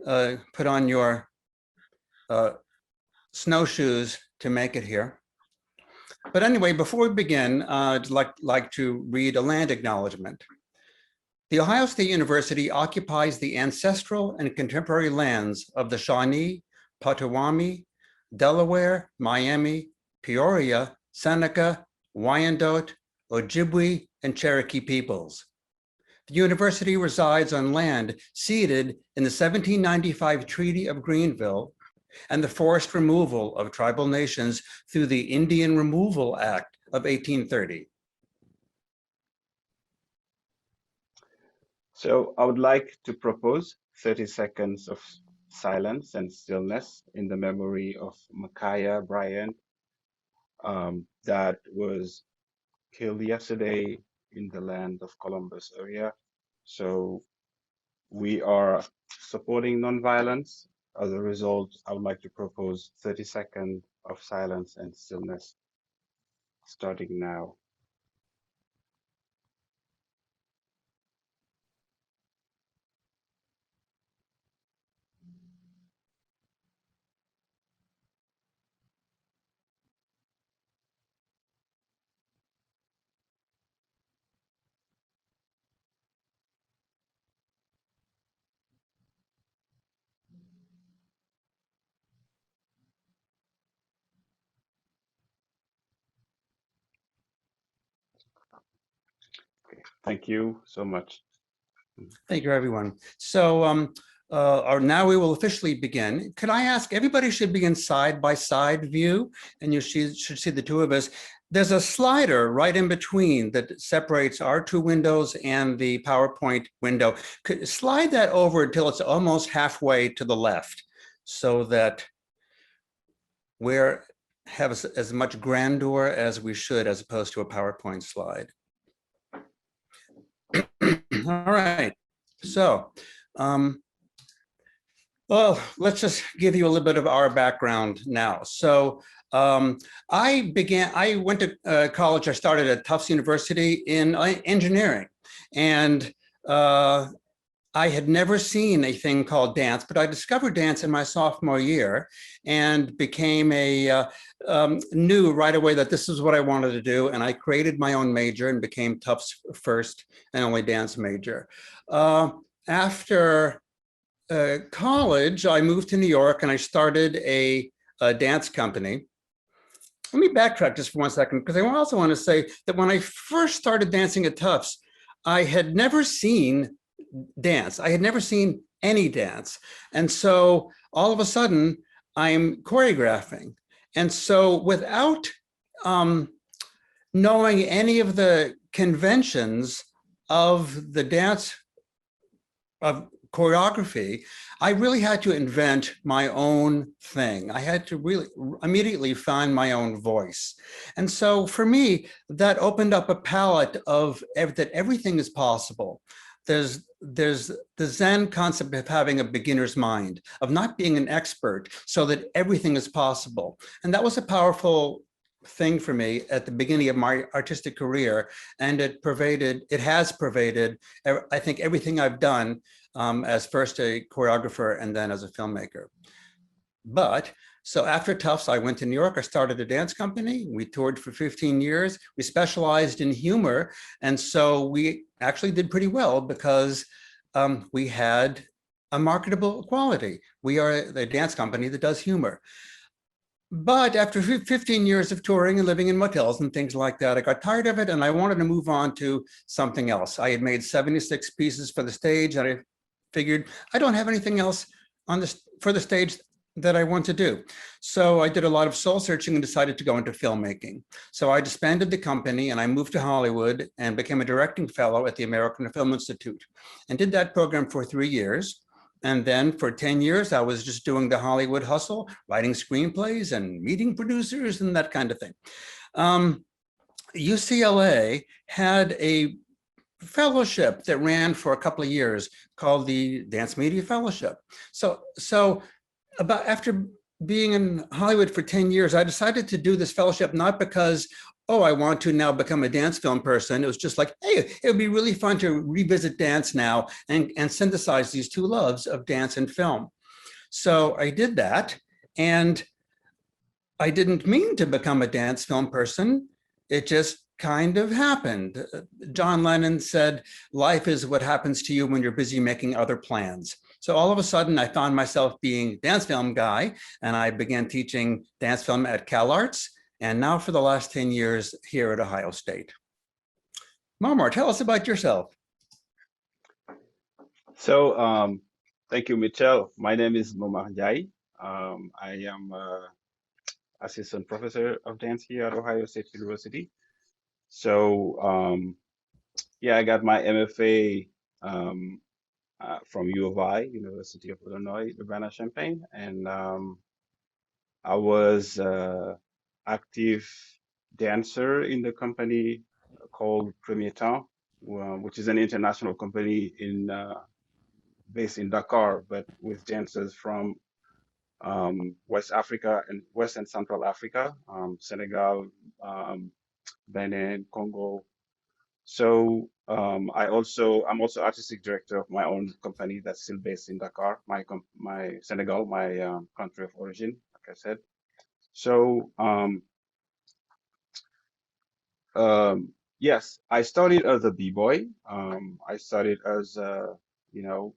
put on your snowshoes to make it here. But anyway, before we begin, I'd like to read a land acknowledgement. The Ohio State University occupies the ancestral and contemporary lands of the Shawnee, Potawatomi, Delaware, Miami, Peoria, Seneca, Wyandot, Ojibwe, and Cherokee peoples. The university resides on land ceded in the 1795 Treaty of Greenville and the forced removal of tribal nations through the Indian Removal Act of 1830. So I would like to propose 30 seconds of silence and stillness in the memory of Micaiah Bryant that was killed yesterday in the land of Columbus area. So we are supporting nonviolence. As a result, I would like to propose 30 seconds of silence and stillness starting now. Thank you so much. Thank you, everyone. So now we will officially begin. Could I ask, everybody should be in side-by-side view, and you should see the two of us. There's a slider right in between that separates our two windows and the PowerPoint window. Could slide that over until it's almost halfway to the left so that we have as much grandeur as we should as opposed to a PowerPoint slide. All right, so, well, let's just give you a little bit of our background now. So I went to college, I started at Tufts University in engineering, and I had never seen a thing called dance, but I discovered dance in my sophomore year and became knew right away that this is what I wanted to do. And I created my own major and became Tufts' first and only dance major. After college, I moved to New York and I started a dance company. Let me backtrack just for 1 second, because I also want to say that when I first started dancing at Tufts, I had never seen dance. I had never seen any dance. And so all of a sudden I'm choreographing. And so without knowing any of the conventions of the dance of choreography, I really had to invent my own thing. I had to really immediately find my own voice. And so for me, that opened up a palette of that everything is possible. There's the Zen concept of having a beginner's mind, of not being an expert, so that everything is possible. And that was a powerful thing for me at the beginning of my artistic career. And it has pervaded, I think, everything I've done as first a choreographer and then as a filmmaker. But so after Tufts, I went to New York. I started a dance company. We toured for 15 years. We specialized in humor. And so we actually did pretty well because we had a marketable quality. We are the dance company that does humor. But after 15 years of touring and living in motels and things like that, I got tired of it and I wanted to move on to something else. I had made 76 pieces for the stage and I figured I don't have anything else for the stage that I want to do. So I did a lot of soul searching and decided to go into filmmaking. So I disbanded the company and I moved to Hollywood and became a directing fellow at the American Film Institute and did that program for 3 years. And then for 10 years, I was just doing the Hollywood hustle, writing screenplays and meeting producers and that kind of thing. UCLA had a fellowship that ran for a couple of years called the Dance Media Fellowship. So after being in Hollywood for 10 years, I decided to do this fellowship, not because oh, I want to now become a dance film person. It was just like, hey, it would be really fun to revisit dance now and synthesize these two loves of dance and film. So I did that. And I didn't mean to become a dance film person. It just kind of happened. John Lennon said, life is what happens to you when you're busy making other plans. So all of a sudden I found myself being a dance film guy, and I began teaching dance film at CalArts, and now for the last 10 years here at Ohio State. Momar, tell us about yourself. So, thank you, Michelle. My name is Momar Ndiaye. I am assistant professor of dance here at Ohio State University. So, yeah, I got my MFA um, from U of I, University of Illinois, Urbana-Champaign, and I was active dancer in the company called Premier Temps, which is an international company based in Dakar, but with dancers from West Africa and West and Central Africa, Senegal, um, Benin, Congo. So I'm also artistic director of my own company that's still based in Dakar, my Senegal, my country of origin, like I said. So yes, I started as a b-boy. I started as you know,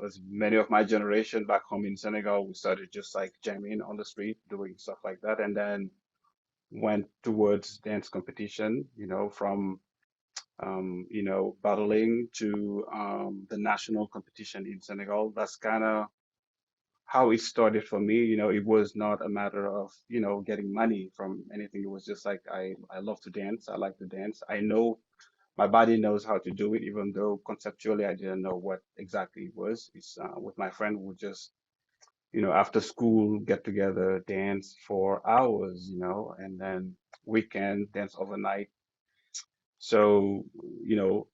as many of my generation back home in Senegal, we started just like jamming on the street, doing stuff like that, and then went towards dance competition. From battling to the national competition in Senegal. That's kind of how it started for me. It was not a matter of, getting money from anything. It was just like I love to dance. I like to dance. I know my body knows how to do it, even though conceptually I didn't know what exactly it was. It's with my friend, we would just, after school, get together, dance for hours, and then weekend, dance overnight. So, you know,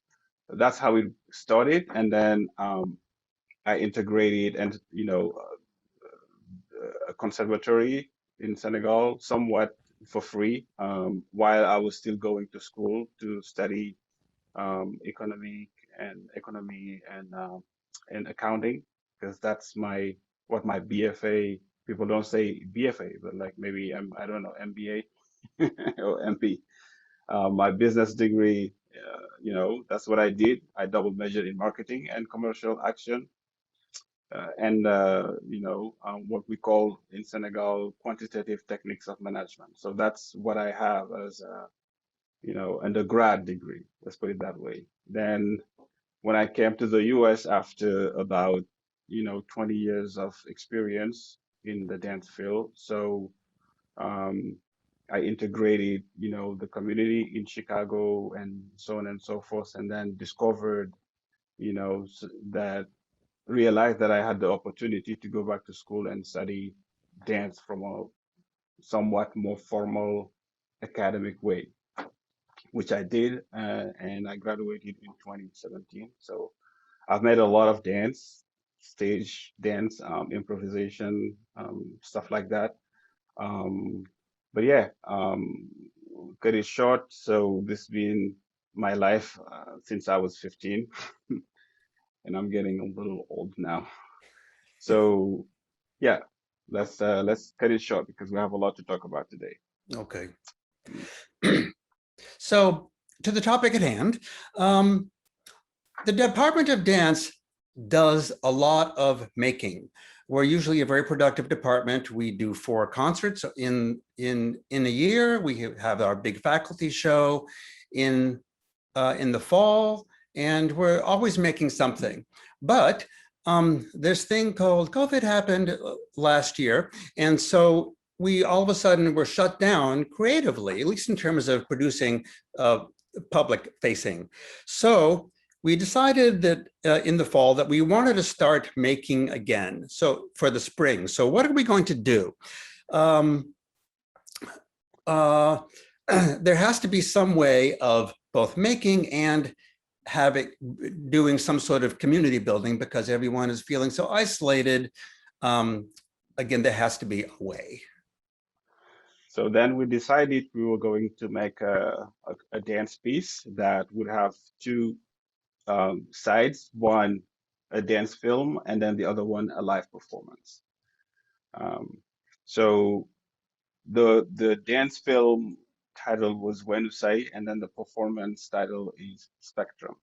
that's how it started. And then I integrated and, a conservatory in Senegal somewhat for free while I was still going to school to study economy and accounting because that's what my BFA. People don't say BFA, but like maybe I don't know, MBA or MP. My business degree, that's what I did. I double majored in marketing and commercial action, and what we call in Senegal quantitative techniques of management. So that's what I have as a undergrad degree. Let's put it that way. Then when I came to the US after about 20 years of experience in the dance field, so um, I integrated the community in Chicago and so on and so forth, and then discovered that realized that I had the opportunity to go back to school and study dance from a somewhat more formal academic way, which I did, and I graduated in 2017. So I've made a lot of dance, stage dance, improvisation, stuff like that. Um, but yeah, cut it short. So this been my life since I was 15, and I'm getting a little old now. So yeah, let's cut it short because we have a lot to talk about today. Okay. So to the topic at hand, um, the Department of Dance does a lot of making. We're usually a very productive department. We do 4 concerts in a year. We have our big faculty show in the fall, and we're always making something. But this thing called COVID happened last year, and so we all of a sudden were shut down creatively, at least in terms of producing public facing. So we decided that in the fall that we wanted to start making again. So for the spring. So what are we going to do? There has to be some way of both making and doing some sort of community building because everyone is feeling so isolated. Again, there has to be a way. So then we decided we were going to make a dance piece that would have two sides, one a dance film, and then the other one a live performance. Um, so the dance film title was Wenusai, and then the performance title is Spectrum.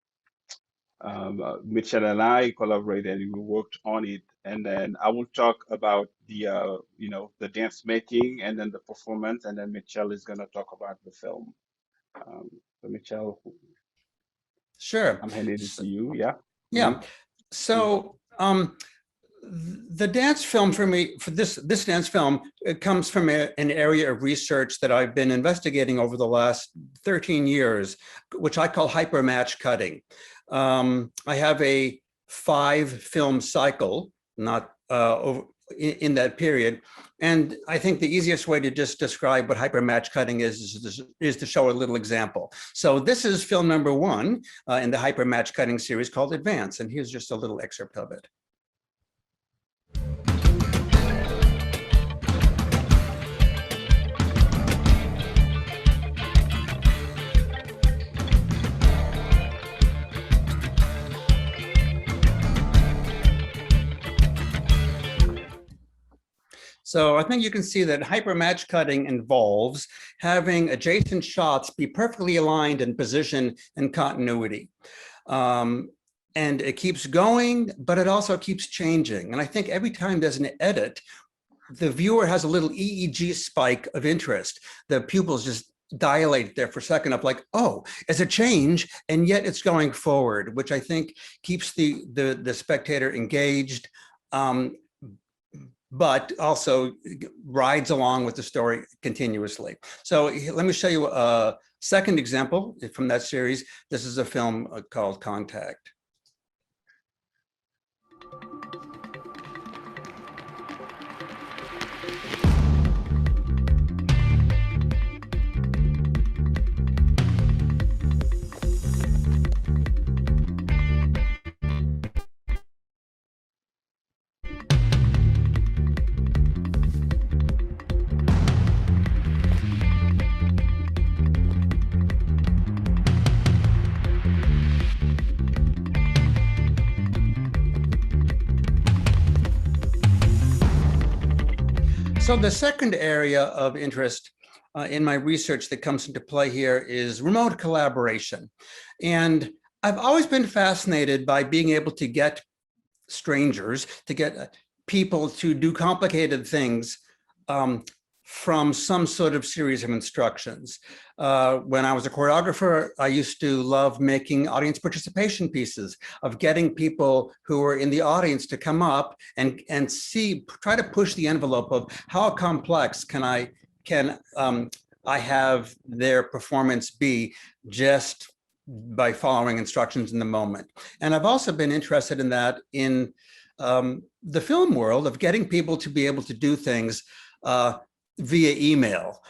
Mitchell and I collaborated and we worked on it. And then I will talk about the the dance making and then the performance, and then Mitchell is gonna talk about the film. So Mitchell, Sure. I'm handing it to you. Yeah. Yeah. Mm. So the dance film for me, for this dance film, it comes from an area of research that I've been investigating over the last 13 years, which I call hypermatch cutting. I have a 5-film cycle, not in that period. And I think the easiest way to just describe what hypermatch cutting is to show a little example. So this is film number 1 in the hypermatch cutting series called Advance. And here's just a little excerpt of it. So I think you can see that hypermatch cutting involves having adjacent shots be perfectly aligned in position and continuity. And it keeps going, but it also keeps changing. And I think every time there's an edit, the viewer has a little EEG spike of interest. The pupils just dilate there for a second of like, oh, it's a change, and yet it's going forward, which I think keeps the spectator engaged, but also rides along with the story continuously. So let me show you a second example from that series. This is a film called Contact. So the second area of interest in my research that comes into play here is remote collaboration. And I've always been fascinated by being able to get strangers, to get people to do complicated things from some sort of series of instructions. When I was a choreographer, I used to love making audience participation pieces, of getting people who were in the audience to come up and try to push the envelope of how complex can I have their performance be just by following instructions in the moment. And I've also been interested in that in the film world, of getting people to be able to do things via email.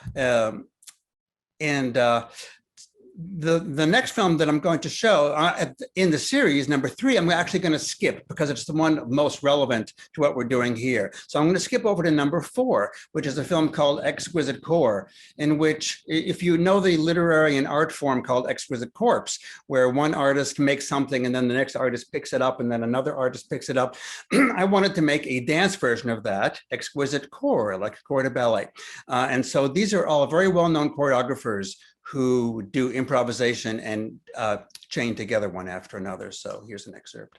The next film that I'm going to show in the series, number 3, I'm actually going to skip because it's the one most relevant to what we're doing here. So I'm going to skip over to number 4, which is a film called Exquisite Corpse, in which, if you know the literary and art form called Exquisite Corpse, where one artist makes something and then the next artist picks it up and then another artist picks it up, I wanted to make a dance version of that, Exquisite Corps, like corps de ballet. And so these are all very well-known choreographers who do improvisation and chain together one after another. So here's an excerpt.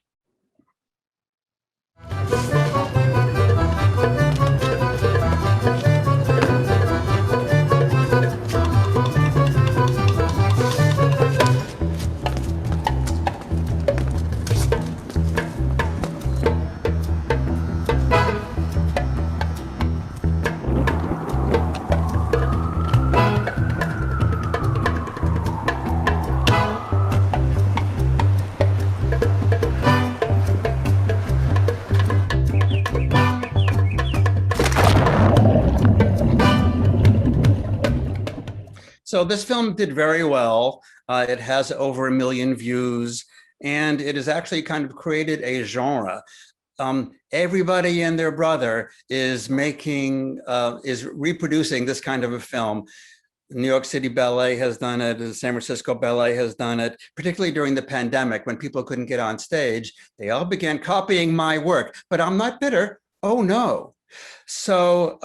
So this film did very well. It has over 1 million views, and it has actually kind of created a genre. everybody and their brother is reproducing this kind of a film. New York City Ballet has done it. The San Francisco Ballet has done it, particularly during the pandemic when people couldn't get on stage. They all began copying my work, but I'm not bitter. Oh, no. So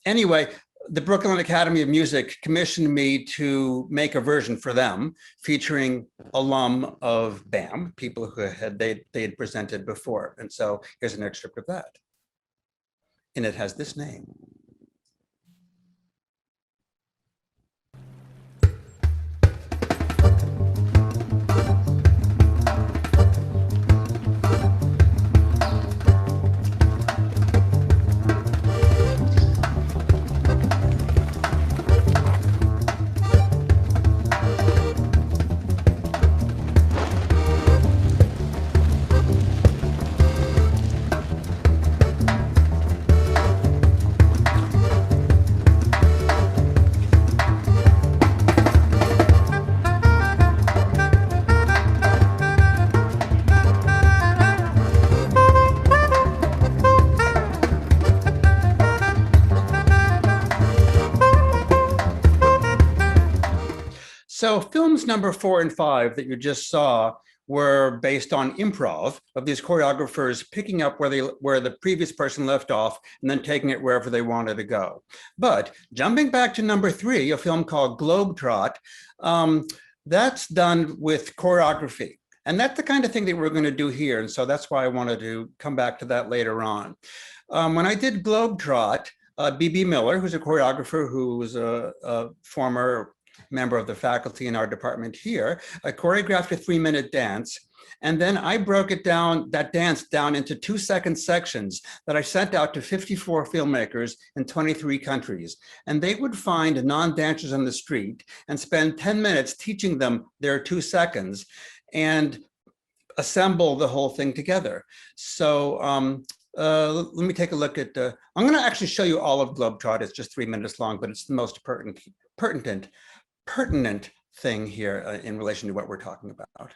anyway, the Brooklyn Academy of Music commissioned me to make a version for them featuring alum of BAM, people who they had presented before. And so here's an excerpt of that. And it has this name. So films number 4 and 5 that you just saw were based on improv of these choreographers picking up where the previous person left off and then taking it wherever they wanted to go. But jumping back to number 3, a film called Globetrot, that's done with choreography. And that's the kind of thing that we're going to do here. And so that's why I wanted to come back to that later on. When I did Globetrot, B.B. Miller, who's a choreographer who was a former member of the faculty in our department here, I choreographed a 3-minute dance. And then I broke it down, that dance down into 2-second sections that I sent out to 54 filmmakers in 23 countries. And they would find non-dancers on the street and spend 10 minutes teaching them their 2 seconds and assemble the whole thing together. So let me take a look at, I'm going to actually show you all of Globetrot. It's just 3 minutes long, but it's the most pertinent thing here in relation to what we're talking about.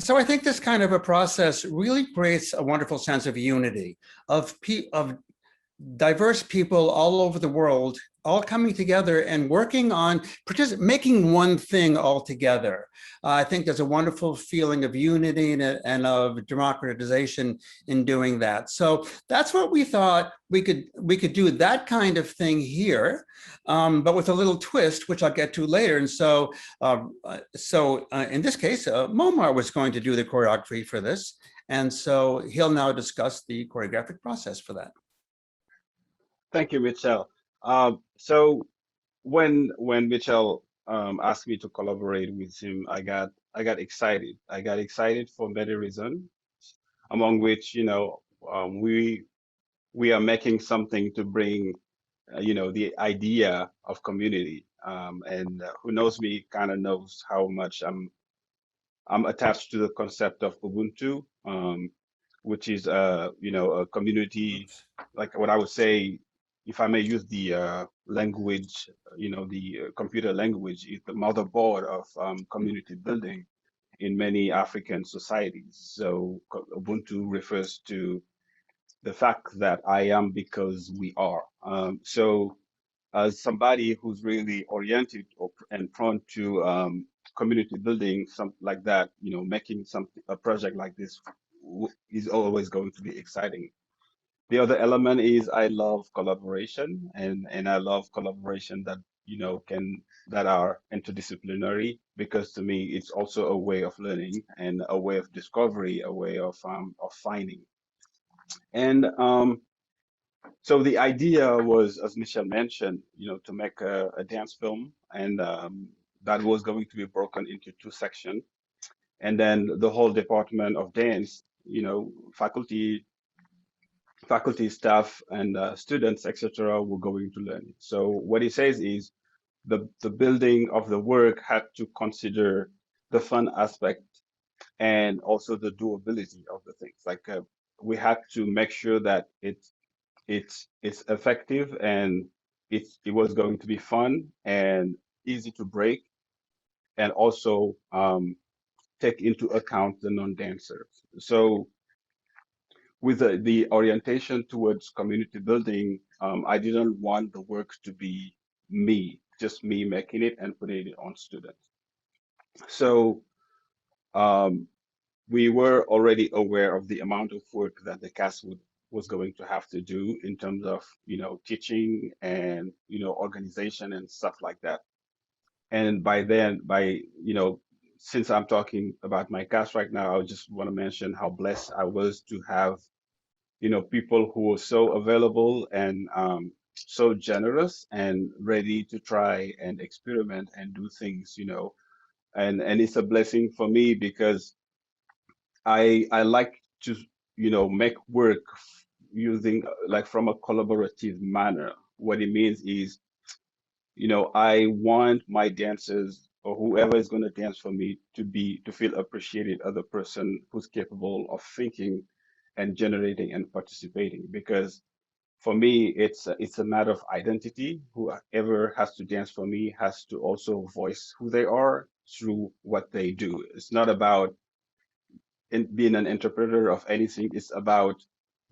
So I think this kind of a process really creates a wonderful sense of unity, of diverse people all over the world, all coming together and working on making one thing all together. I think there's a wonderful feeling of unity and of democratization in doing that. So that's what we thought we could do that kind of thing here, but with a little twist, which I'll get to later. And in this case, Momar was going to do the choreography for this, and so he'll now discuss the choreographic process for that. Thank you, Mitchell. So when Mitchell asked me to collaborate with him, I got excited. I got excited for many reasons, among which, we are making something to bring, the idea of community. And who knows me kind of knows how much I'm attached to the concept of Ubuntu, which is a community, Oops. like what I would say, if I may use the language, the computer language, is the motherboard of community building in many African societies. So Ubuntu refers to the fact that I am because we are. So as somebody who's really oriented and prone to community building, something like that, making a project like this is always going to be exciting. The other element is I love collaboration, and I love collaboration that can that are interdisciplinary, because to me it's also a way of learning and a way of discovery, a way of finding. And so the idea was, as Michelle mentioned, to make a dance film, and that was going to be broken into two sections. And then the whole department of dance, faculty, staff, and students, etc., were going to learn it. So what it says is the building of the work had to consider the fun aspect and also the doability of the things. Like we had to make sure that it's effective, and it was going to be fun and easy to break, and also take into account the non-dancers. So with the orientation towards community building, I didn't want the work to be just me making it and putting it on students. So um, we were already aware of the amount of work that the cast was going to have to do in terms of, teaching and, organization and stuff like that. And by then, since I'm talking about my cast right now, I just want to mention how blessed I was to have, people who were so available and so generous and ready to try and experiment and do things, and it's a blessing for me because I like to, make work using like from a collaborative manner. What it means is, I want my dancers or whoever is going to dance for me to feel appreciated as a person who's capable of thinking and generating and participating. Because for me, it's a matter of identity. Whoever has to dance for me has to also voice who they are through what they do. It's not about being an interpreter of anything. It's about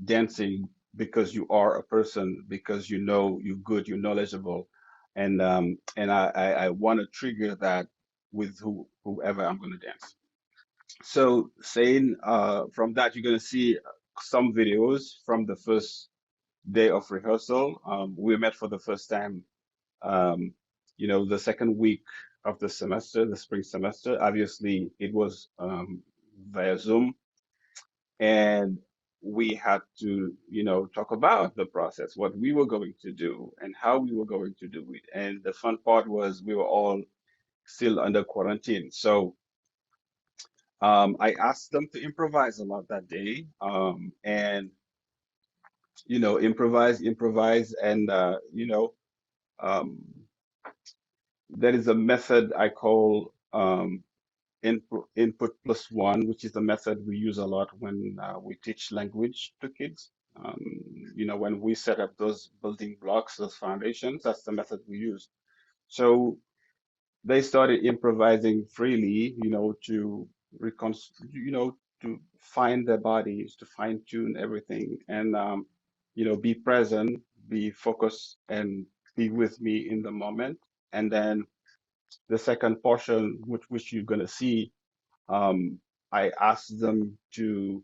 dancing because you are a person, because you're good, you're knowledgeable, and I want to trigger that with whoever I'm going to dance. So saying from that, you're going to see some videos from the first day of rehearsal. We met for the first time, um, the second week of the semester, the spring semester. Obviously, it was via Zoom, and we had to talk about the process, what we were going to do and how we were going to do it. And the fun part was we were all still under quarantine, so I asked them to improvise a lot that day, and improvise, and um, there is a method I call input plus one, which is the method we use a lot when we teach language to kids. Um, when we set up those building blocks, those foundations, that's the method we use. So they started improvising freely, to to find their bodies, to fine tune everything, and be present, be focused, and be with me in the moment. And then the second portion, which you're gonna see, I ask them to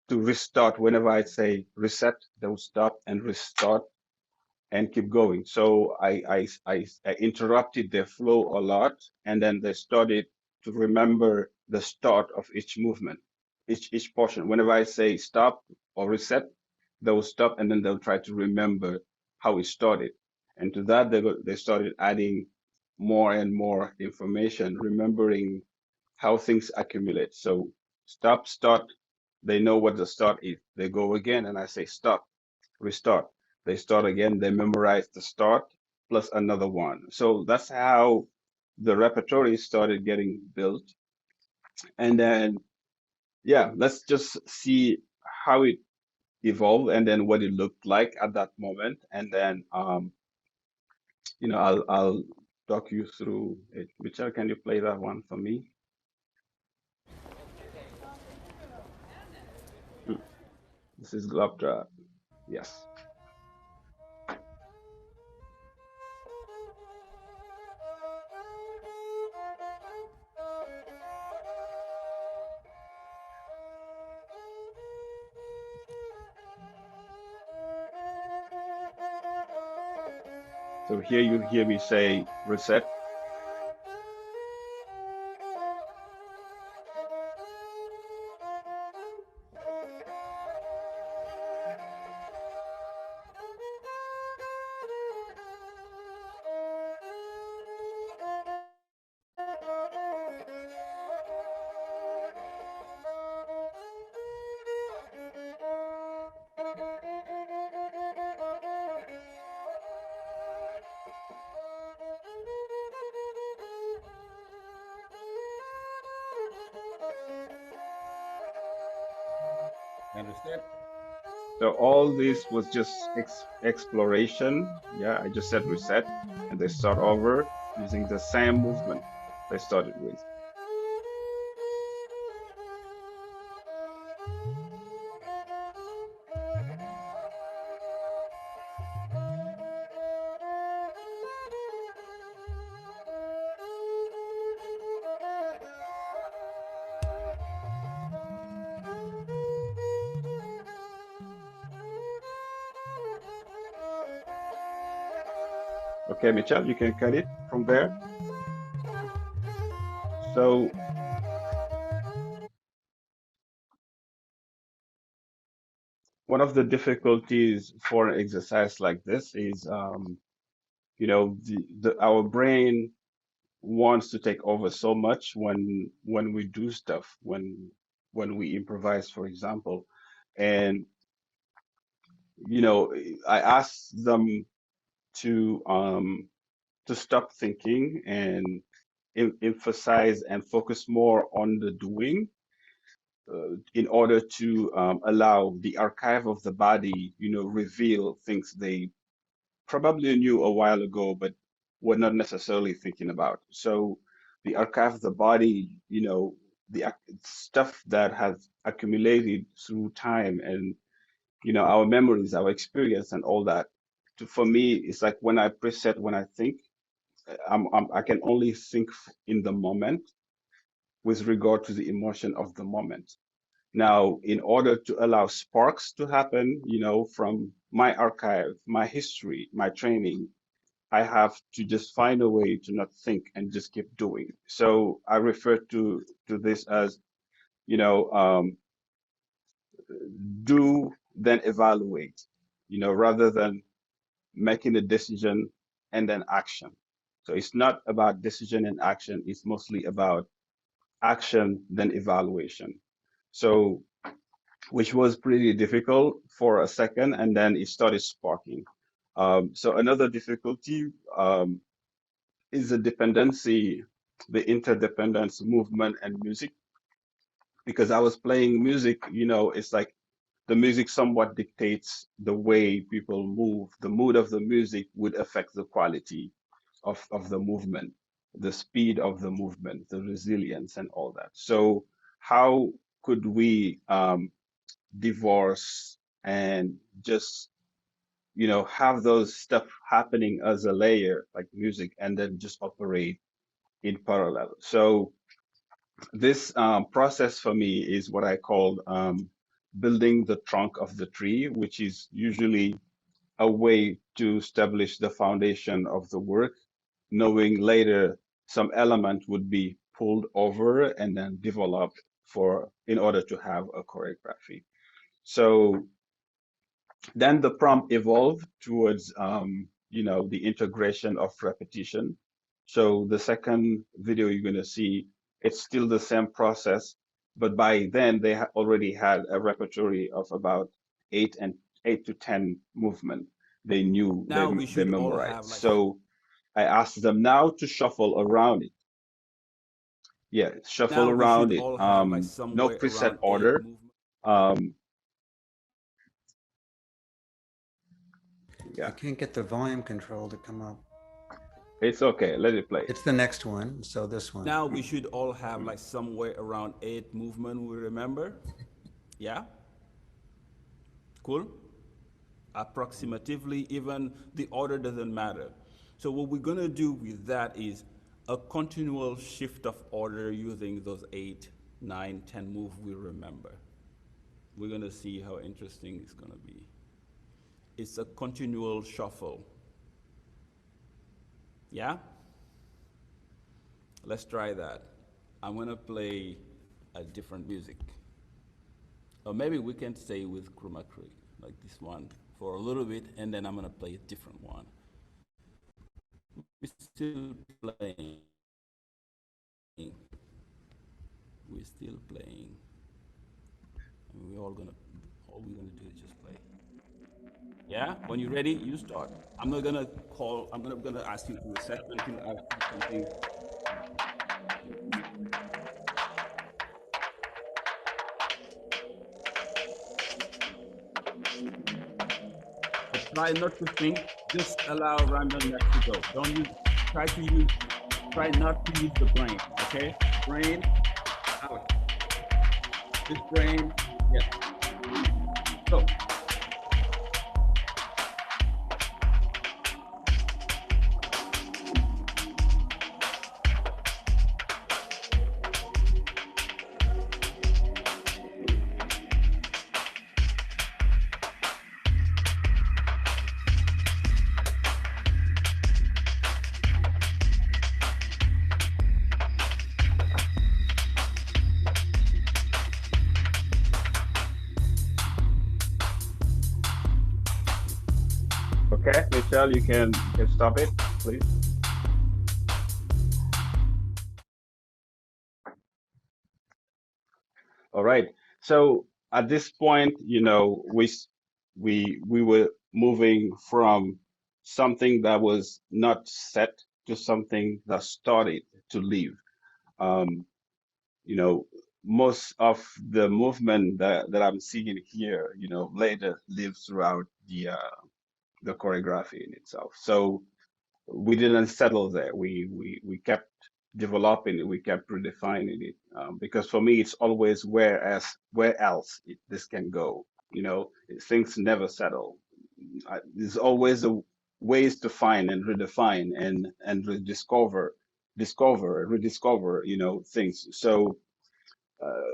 restart whenever I say reset. They'll stop and restart and keep going. So I interrupted their flow a lot, and then they started to remember the start of each movement, each portion. Whenever I say stop or reset, they'll stop and then they'll try to remember how it started. And to that, they started adding more and more information, remembering how things accumulate. So stop, start. They know what the start is. They go again, and I say stop, restart. They start again, they memorize the start plus another one. So that's how the repertory started getting built. And then, yeah, let's just see how it evolved and then what it looked like at that moment. And then, I'll talk you through it. Michelle, can you play that one for me? Hmm. This is Globetrot. Yes. So here you hear me say reset. Understand? So all this was just exploration. Yeah, I just said reset, and they start over using the same movement they started with. Okay, Michelle, you can cut it from there. So one of the difficulties for an exercise like this is, our brain wants to take over so much when we do stuff, when we improvise, for example. And, you know, I ask them to um, to stop thinking and emphasize and focus more on the doing, in order to allow the archive of the body, reveal things they probably knew a while ago, but were not necessarily thinking about. So the archive of the body, stuff that has accumulated through time and, our memories, our experience and all that. For me, it's like when I preset, when I think, I can only think in the moment with regard to the emotion of the moment. Now, in order to allow sparks to happen, from my archive, my history, my training, I have to just find a way to not think and just keep doing. So I refer to this as, you know, um, do then evaluate, rather than making a decision and then action. So it's not about decision and action. It's mostly about action, then evaluation. So, which was pretty difficult for a second, and then it started sparking. So another difficulty is the dependency, the interdependence, movement, and music. Because I was playing music, it's like the music somewhat dictates the way people move. The mood of the music would affect the quality of the movement. the speed of the movement, the resilience, and all that. So how could we divorce and just have those stuff happening as a layer like music and then just operate in parallel? So this process for me is what I call building the trunk of the tree, which is usually a way to establish the foundation of the work, knowing later some element would be pulled over and then developed in order to have a choreography. So then the prompt evolved towards the integration of repetition. So the second video you're going to see, it's still the same process, but by then they already had a repertory of about 8 to 10 movement. They knew, Now we they should all memorized. have like So I asked them now to shuffle around it. Yeah, shuffle now we should around it. all have like No somewhere preset around 8 order. movement. Um, I yeah, can't get the volume control to come up. it's okay. Let it play. It's the next one, so this one. Now we should all have like somewhere around 8 movement. We remember, yeah, cool. Approximatively, even the order doesn't matter. So what we're gonna do with that is a continual shift of order using those 8, 9, 10 moves we remember. We're gonna see how interesting it's gonna be. It's a continual shuffle. Yeah? Let's try that. I'm gonna play a different music. Or maybe we can stay with chroma key, like this one, for a little bit, and then I'm gonna play a different one. We're still playing. We're still playing. And all we're gonna do is just play. Yeah? When you're ready, you start. I'm not gonna ask you to reset until I do something. But try not to think, just allow randomness to go. Don't use, try to use, try not to use the brain, okay? Brain, out. This brain, yes. Go. Okay, Michelle, you can stop it, please. All right. So at this point, we were moving from something that was not set to something that started to live. Um, you know, Most of the movement that I'm seeing here, later lives throughout the choreography in itself. So we didn't settle there. We kept developing it. We kept redefining it, because for me it's always where else this can go. Things never settle. There's always ways to find and redefine and rediscover, rediscover things. So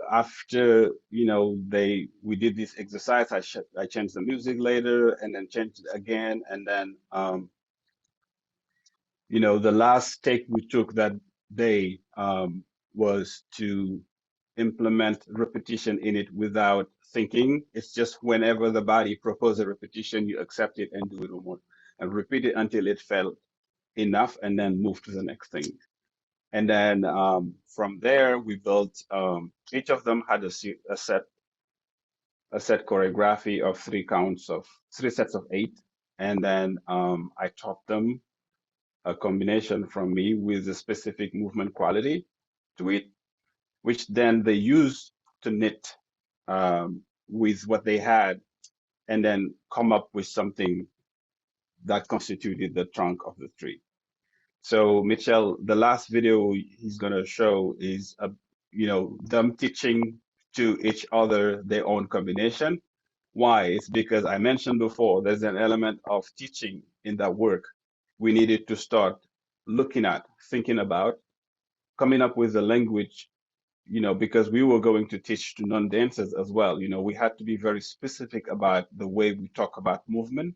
after we did this exercise, I changed the music later and then changed it again, and then the last take we took that day was to implement repetition in it without thinking. It's just whenever the body proposes a repetition, you accept it and do it more and repeat it until it felt enough, and then move to the next thing. And then from there, we built. Each of them had a set choreography of three sets of 8, and then I taught them a combination from me with a specific movement quality to it, which then they use to knit with what they had, and then come up with something that constituted the trunk of the tree. So Mitchell, the last video he's gonna show is them teaching to each other their own combination. Why? It's because I mentioned before there's an element of teaching in that work. We needed to start looking at, thinking about, coming up with a language, because we were going to teach to non-dancers as well. We had to be very specific about the way we talk about movement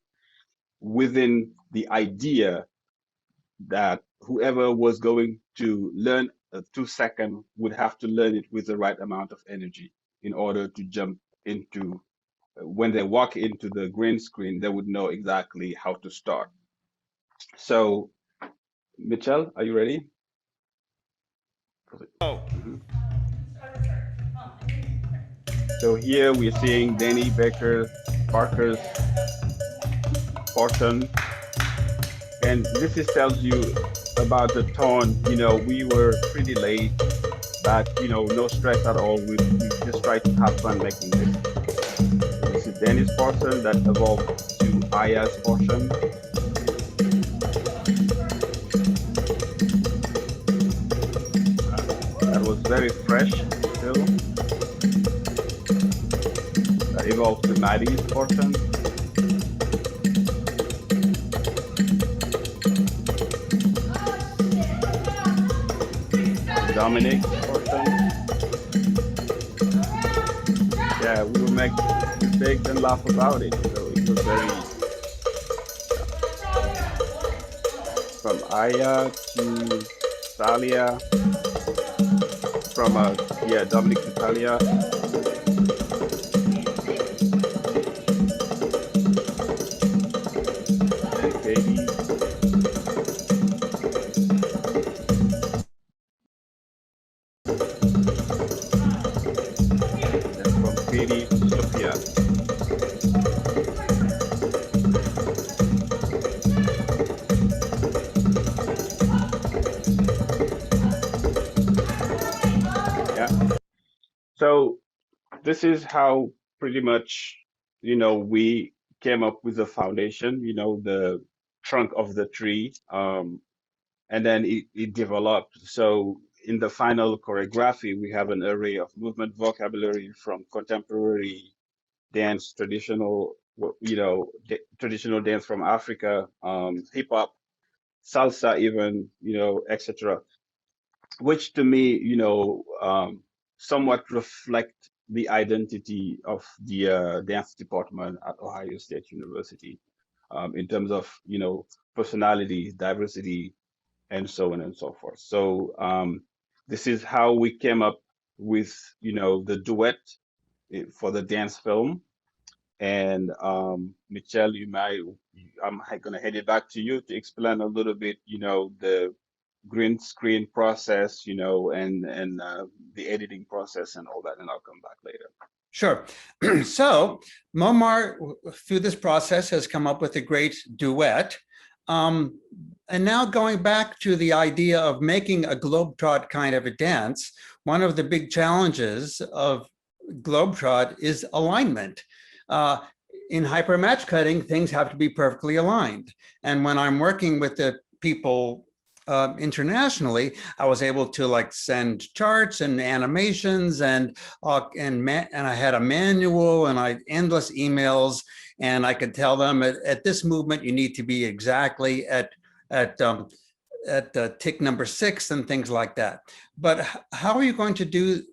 within the idea that whoever was going to learn a 2 second would have to learn it with the right amount of energy in order to jump into, when they walk into the green screen, they would know exactly how to start. So, Michelle, are you ready? Mhm. So here we're seeing Danny Barker's portion, and this tells you about the tone. We were pretty late, but no stress at all. We just try to have fun making this. So this is Danny's portion that evolved to Aya's portion. That was very fresh still. That evolved to Maddie's portion. Dominic's portion. Yeah, we would make mistakes and laugh about it. So it was very, from Aya to Thalia, from Dominic to Thalia. And Katie. And from Katie to Sophia. Yeah. So this is how pretty much, we came up with the foundation, the trunk of the tree, and then it developed. So in the final choreography, we have an array of movement vocabulary from contemporary dance, traditional dance from Africa, hip hop, salsa, even, etc., which to me, somewhat reflect the identity of the dance department at Ohio State University, in terms of, personality, diversity, and so on and so forth. So this is how we came up with, the duet for the dance film. And Michelle, I'm going to hand it back to you to explain a little bit, the green screen process, and the editing process and all that, and I'll come back later. Sure. So Momar, through this process, has come up with a great duet. And now going back to the idea of making a Globetrot kind of a dance, one of the big challenges of Globetrot is alignment. In hypermatch cutting, things have to be perfectly aligned. And when I'm working with the people internationally, I was able to send charts and animations, and I had a manual, and I endless emails, and I could tell them at this movement you need to be exactly at tick number 6 and things like that. But how are you going to do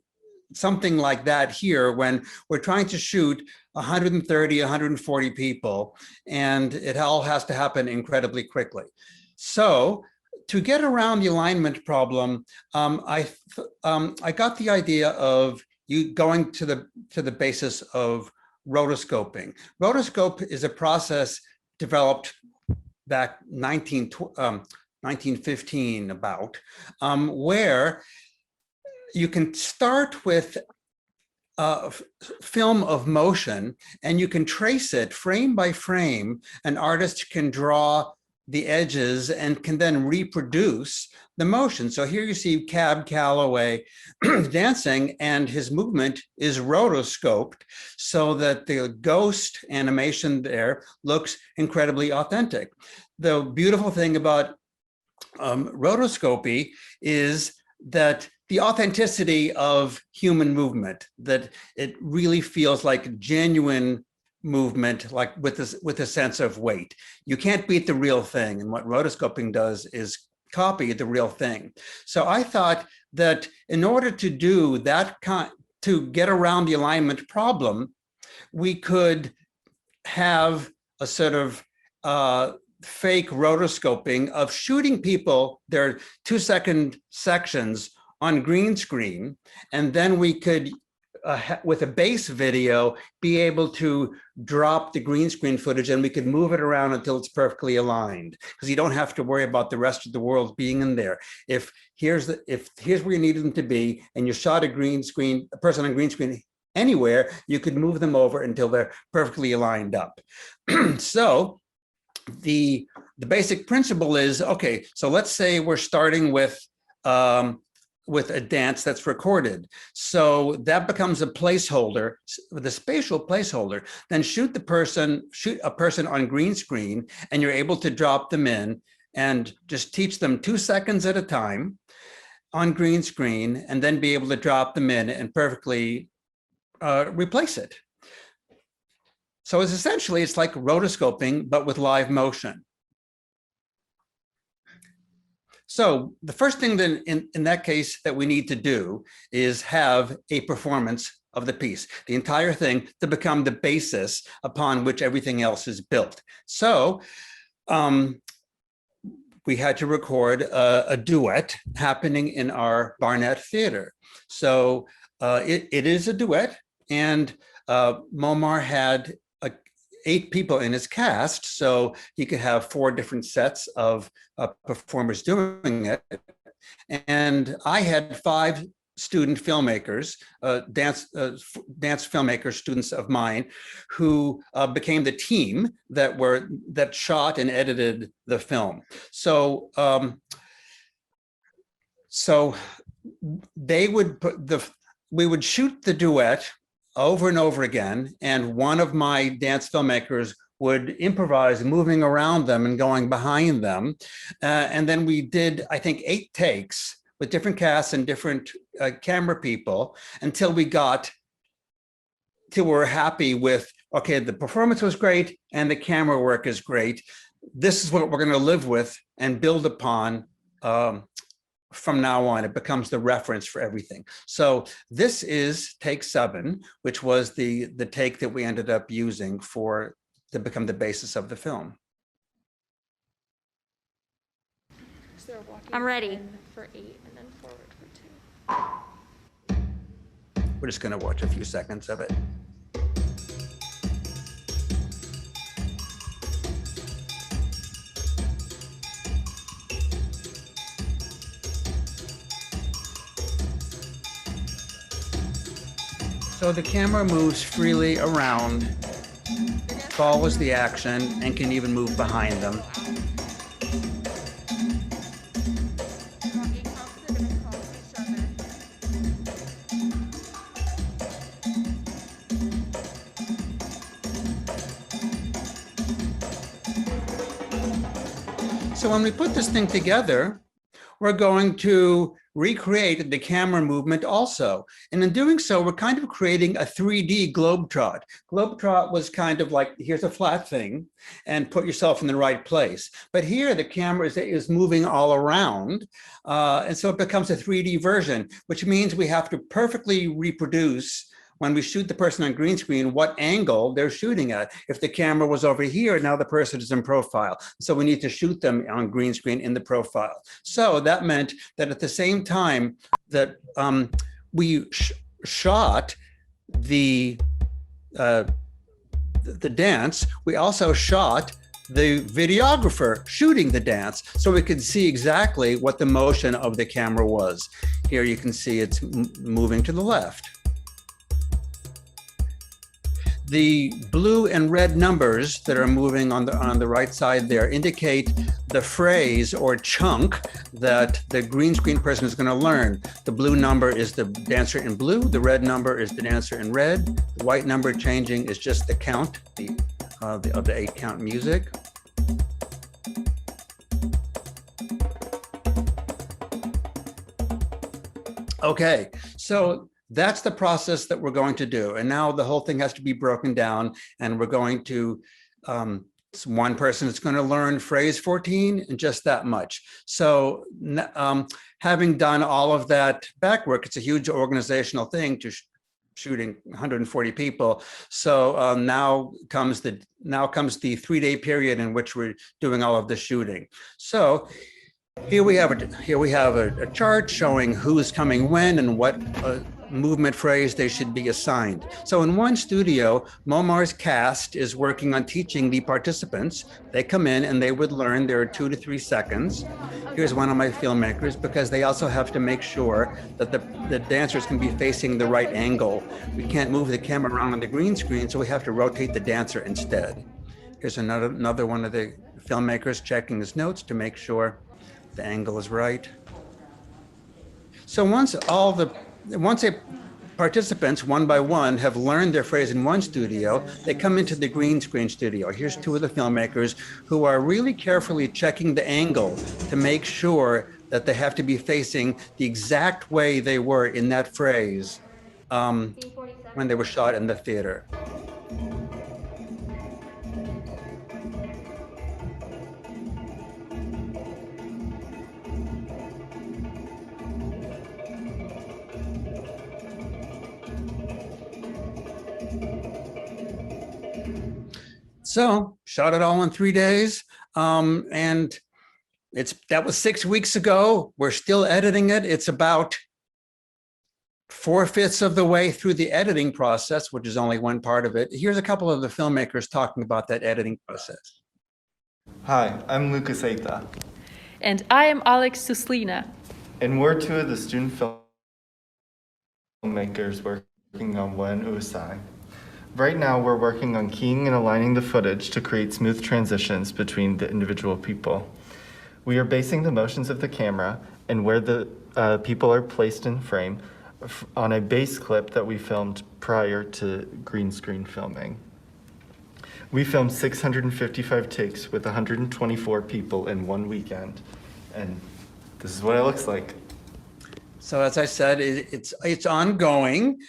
something like that here when we're trying to shoot 130, 140 people, and it all has to happen incredibly quickly? So to get around the alignment problem, I got the idea of you going to the basis of rotoscoping. Rotoscope is a process developed back 1915 about, where you can start with a film of motion, and you can trace it frame by frame. An artist can draw the edges and can then reproduce the motion. So here you see Cab Calloway dancing, and his movement is rotoscoped so that the ghost animation there looks incredibly authentic. The beautiful thing about rotoscopy is that the authenticity of human movement, that it really feels like genuine movement, like with a sense of weight. You can't beat the real thing. And what rotoscoping does is copy the real thing. So I thought that in order to do that to get around the alignment problem, we could have a sort of fake rotoscoping of shooting people, their 2-second sections on green screen, and then we could, with a base video, be able to drop the green screen footage and we could move it around until it's perfectly aligned, because you don't have to worry about the rest of the world being in there. If here's where you need them to be, and you shot a person on green screen anywhere, you could move them over until they're perfectly aligned up. So the basic principle is, okay, so let's say we're starting with a dance that's recorded. So that becomes a placeholder, the spatial placeholder. Then shoot a person on green screen, and you're able to drop them in and just teach them 2 seconds at a time on green screen, and then be able to drop them in and perfectly replace it. So it's like rotoscoping, but with live motion. So the first thing then in that case that we need to do is have a performance of the piece, the entire thing, to become the basis upon which everything else is built. So we had to record a duet happening in our Barnett Theater. So it is a duet, and Momar had 8 people in his cast, so he could have 4 different sets of performers doing it. And I had 5 student filmmakers, dance filmmakers, students of mine, who became the team that shot and edited the film. So we would shoot the duet over and over again, and one of my dance filmmakers would improvise moving around them and going behind them. And then we did, I think, 8 takes with different casts and different camera people until we were happy with, okay, the performance was great and the camera work is great. This is what we're going to live with and build upon from now on. It becomes the reference for everything. So this is take 7, which was the take that we ended up using to become the basis of the film. So they're walking I'm ready. in for 8 and then forward for 2. We're just going to watch a few seconds of it. So the camera moves freely around, follows the action, and can even move behind them. So when we put this thing together, we're going to recreate the camera movement also. And in doing so, we're kind of creating a 3D Globetrot. Globetrot was kind of like, here's a flat thing and put yourself in the right place. But here the camera is moving all around. And so it becomes a 3D version, which means we have to perfectly reproduce, when we shoot the person on green screen, what angle they're shooting at. If the camera was over here, now the person is in profile. So we need to shoot them on green screen in the profile. So that meant that at the same time that we shot the dance, we also shot the videographer shooting the dance, so we could see exactly what the motion of the camera was. Here you can see it's moving to the left. The blue and red numbers that are moving on the right side there indicate the phrase or chunk that the green screen person is going to learn. The blue number is the dancer in blue, the red number is the dancer in red, the white number changing is just the count of the 8 count music. Okay, so that's the process that we're going to do. And now the whole thing has to be broken down, and we're going to, one person is going to learn phrase 14 and just that much. So having done all of that back work, it's a huge organizational thing to shooting 140 people. So now comes the 3-day period in which we're doing all of the shooting. So here we have a chart showing who's coming when and what movement phrase they should be assigned. So in one studio, Momar's cast is working on teaching the participants. They come in and they would learn their 2 to 3 seconds. Here's one of my filmmakers, because they also have to make sure that the dancers can be facing the right angle. We can't move the camera around on the green screen, so we have to rotate the dancer instead. Here's another one of the filmmakers checking his notes to make sure the angle is right. So once the participants, one by one, have learned their phrase in one studio, they come into the green screen studio. Here's 2 of the filmmakers who are really carefully checking the angle to make sure that they have to be facing the exact way they were in that phrase when they were shot in the theater. So shot it all in 3 days. And that was 6 weeks ago. We're still editing it. It's about 4/5 of the way through the editing process, which is only one part of it. Here's a couple of the filmmakers talking about that editing process. Hi, I'm Lucas Eita. And I am Alex Suslina. And we're 2 of the student filmmakers working on Wen Usai. Right now, we're working on keying and aligning the footage to create smooth transitions between the individual people. We are basing the motions of the camera and where the people are placed in frame on a base clip that we filmed prior to green screen filming. We filmed 655 takes with 124 people in 1 weekend, and this is what it looks like. So as I said, it's ongoing.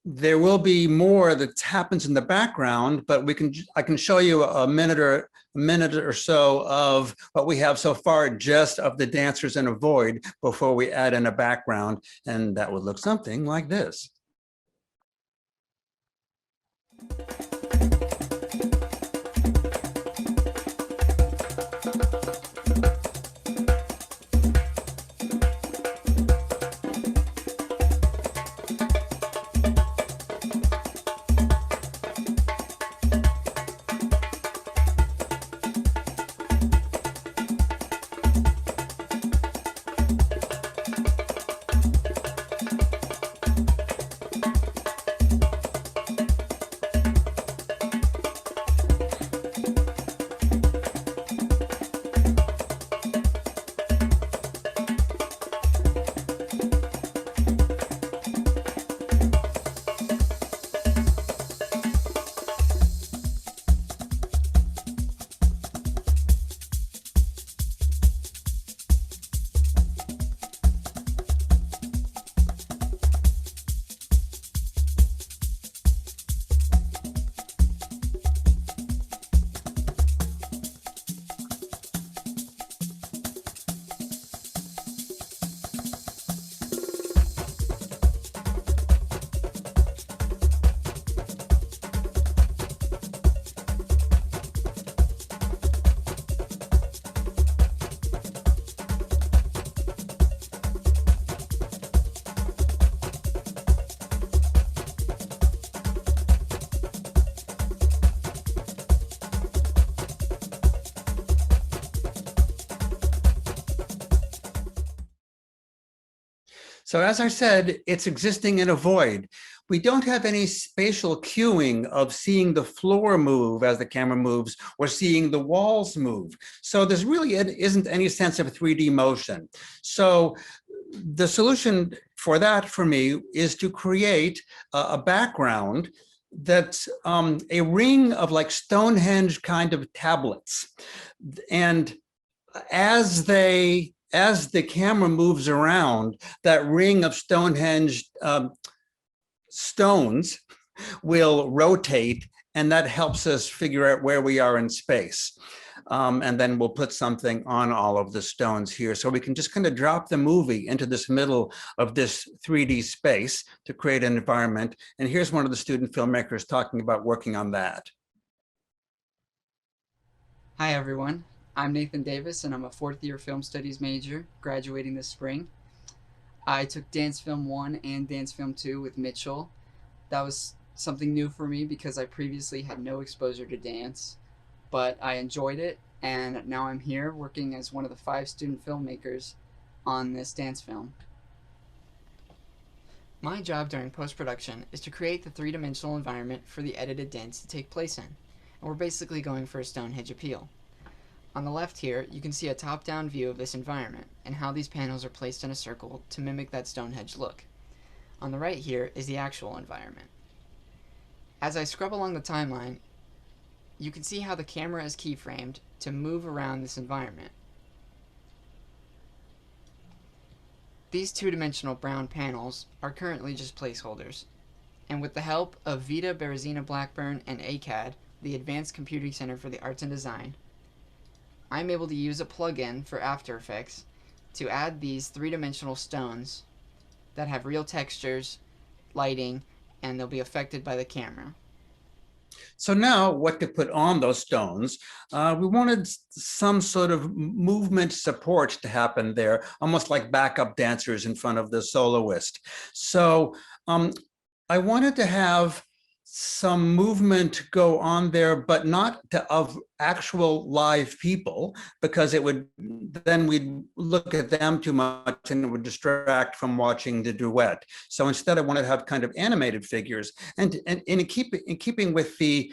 There will be more that happens in the background, but I can show you a minute or so of what we have so far, just of the dancers in a void, before we add in a background, and that would look something like this. So as I said, it's existing in a void. We don't have any spatial cueing of seeing the floor move as the camera moves or seeing the walls move. So there's really isn't any sense of 3D motion. So the solution for that, for me, is to create a background that's a ring of like Stonehenge kind of tablets. And as they as the camera moves around, that ring of Stonehenge stones will rotate, and that helps us figure out where we are in space. And then we'll put something on all of the stones here. So we can just kind of drop the movie into this middle of this 3D space to create an environment. And here's one of the student filmmakers talking about working on that. Hi everyone, I'm Nathan Davis and I'm a 4th year film studies major graduating this spring. I took Dance Film 1 and Dance Film 2 with Mitchell. That was something new for me because I previously had no exposure to dance, but I enjoyed it, and now I'm here working as one of the 5 student filmmakers on this dance film. My job during post-production is to create the 3-dimensional environment for the edited dance to take place in, and we're basically going for a Stonehenge appeal. On the left here, you can see a top-down view of this environment and how these panels are placed in a circle to mimic that Stonehenge look. On the right here is the actual environment. As I scrub along the timeline, you can see how the camera is keyframed to move around this environment. These 2-dimensional brown panels are currently just placeholders, and with the help of Vita Berezina Blackburn and ACAD, the Advanced Computing Center for the Arts and Design, I'm able to use a plugin for After Effects to add these 3-dimensional stones that have real textures, lighting, and they'll be affected by the camera. So now what to put on those stones, we wanted some sort of movement support to happen there, almost like backup dancers in front of the soloist. So I wanted to have some movement go on there, but not of actual live people, because it would, then we'd look at them too much and it would distract from watching the duet. So instead I wanted to have kind of animated figures, and in keeping with the,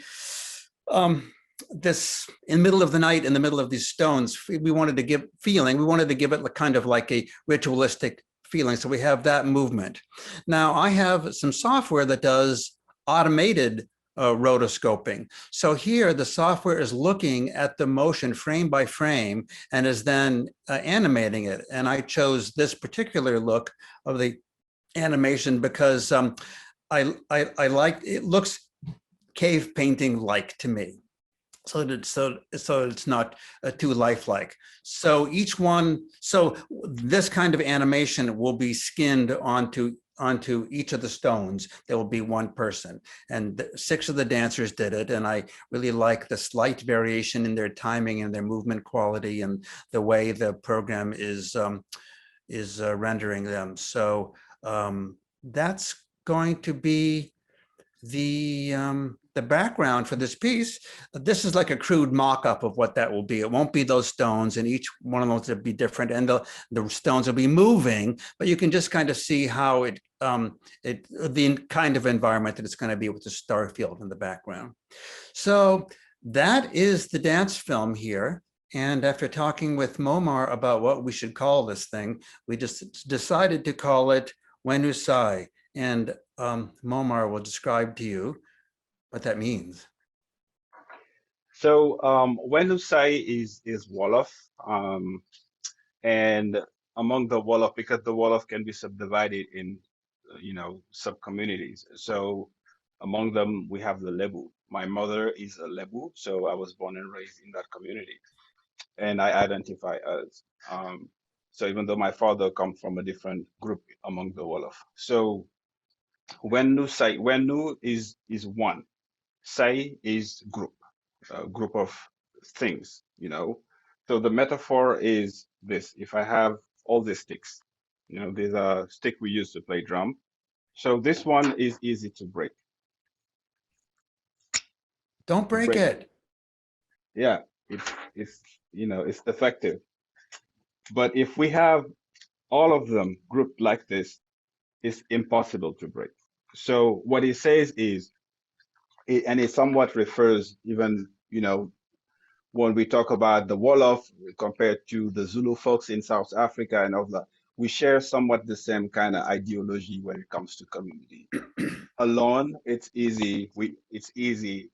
this in the middle of the night, in the middle of these stones, we wanted to give feeling, we wanted to give it kind of like a ritualistic feeling. So we have that movement. Now I have some software that does automated rotoscoping. So here the software is looking at the motion frame by frame and is then animating it. And I chose this particular look of the animation because I like, it looks cave painting like to me. So it's not too lifelike. So each one, so this kind of animation will be skinned onto each of the stones. There will be one person, and 6 of the dancers did it. And I really like the slight variation in their timing and their movement quality and the way the program is rendering them. So that's going to be the background for this piece. This is like a crude mock-up of what that will be. It won't be those stones, and each one of those will be different, and the stones will be moving, but you can just kind of see how the kind of environment that it's going to be with the star field in the background. So that is the dance film here. And after talking with Momar about what we should call this thing, we just decided to call it Wenusai. And Momar will describe to you what that means. So Wenusai is Wolof, and among the Wolof, because the Wolof can be subdivided in sub-communities. So among them we have the Lebu. My mother is a Lebu, so I was born and raised in that community, and I identify as. So even though my father comes from a different group among the Wolof. So Wenusai, Wenu is one. Sai is group, a group of things, So the metaphor is this: if I have all these sticks, these are stick we use to play drum. So this one is easy to break. Don't break it. Yeah, it's it's effective. But if we have all of them grouped like this, it's impossible to break. So what he says is, and it somewhat refers even, when we talk about the Wolof compared to the Zulu folks in South Africa and all that, we share somewhat the same kind of ideology when it comes to community. Alone, it's easy. It's easy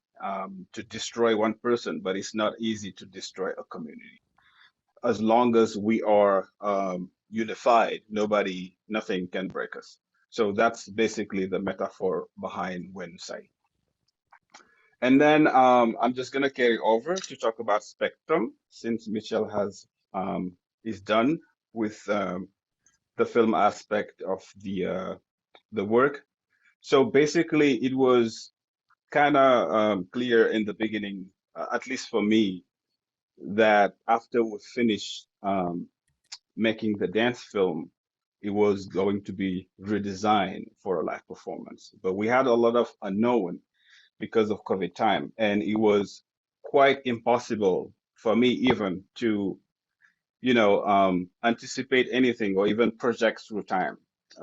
to destroy one person, but it's not easy to destroy a community. as long as we are unified, nothing can break us. So that's basically the metaphor behind Wednesday. And then I'm just gonna carry over to talk about spectrum, since Michelle is done with the film aspect of the work. So basically, it was kind of clear in the beginning, at least for me, that after we finished making the dance film, it was going to be redesigned for a live performance. But we had a lot of unknown because of COVID time, and it was quite impossible for me even to, anticipate anything or even project through time,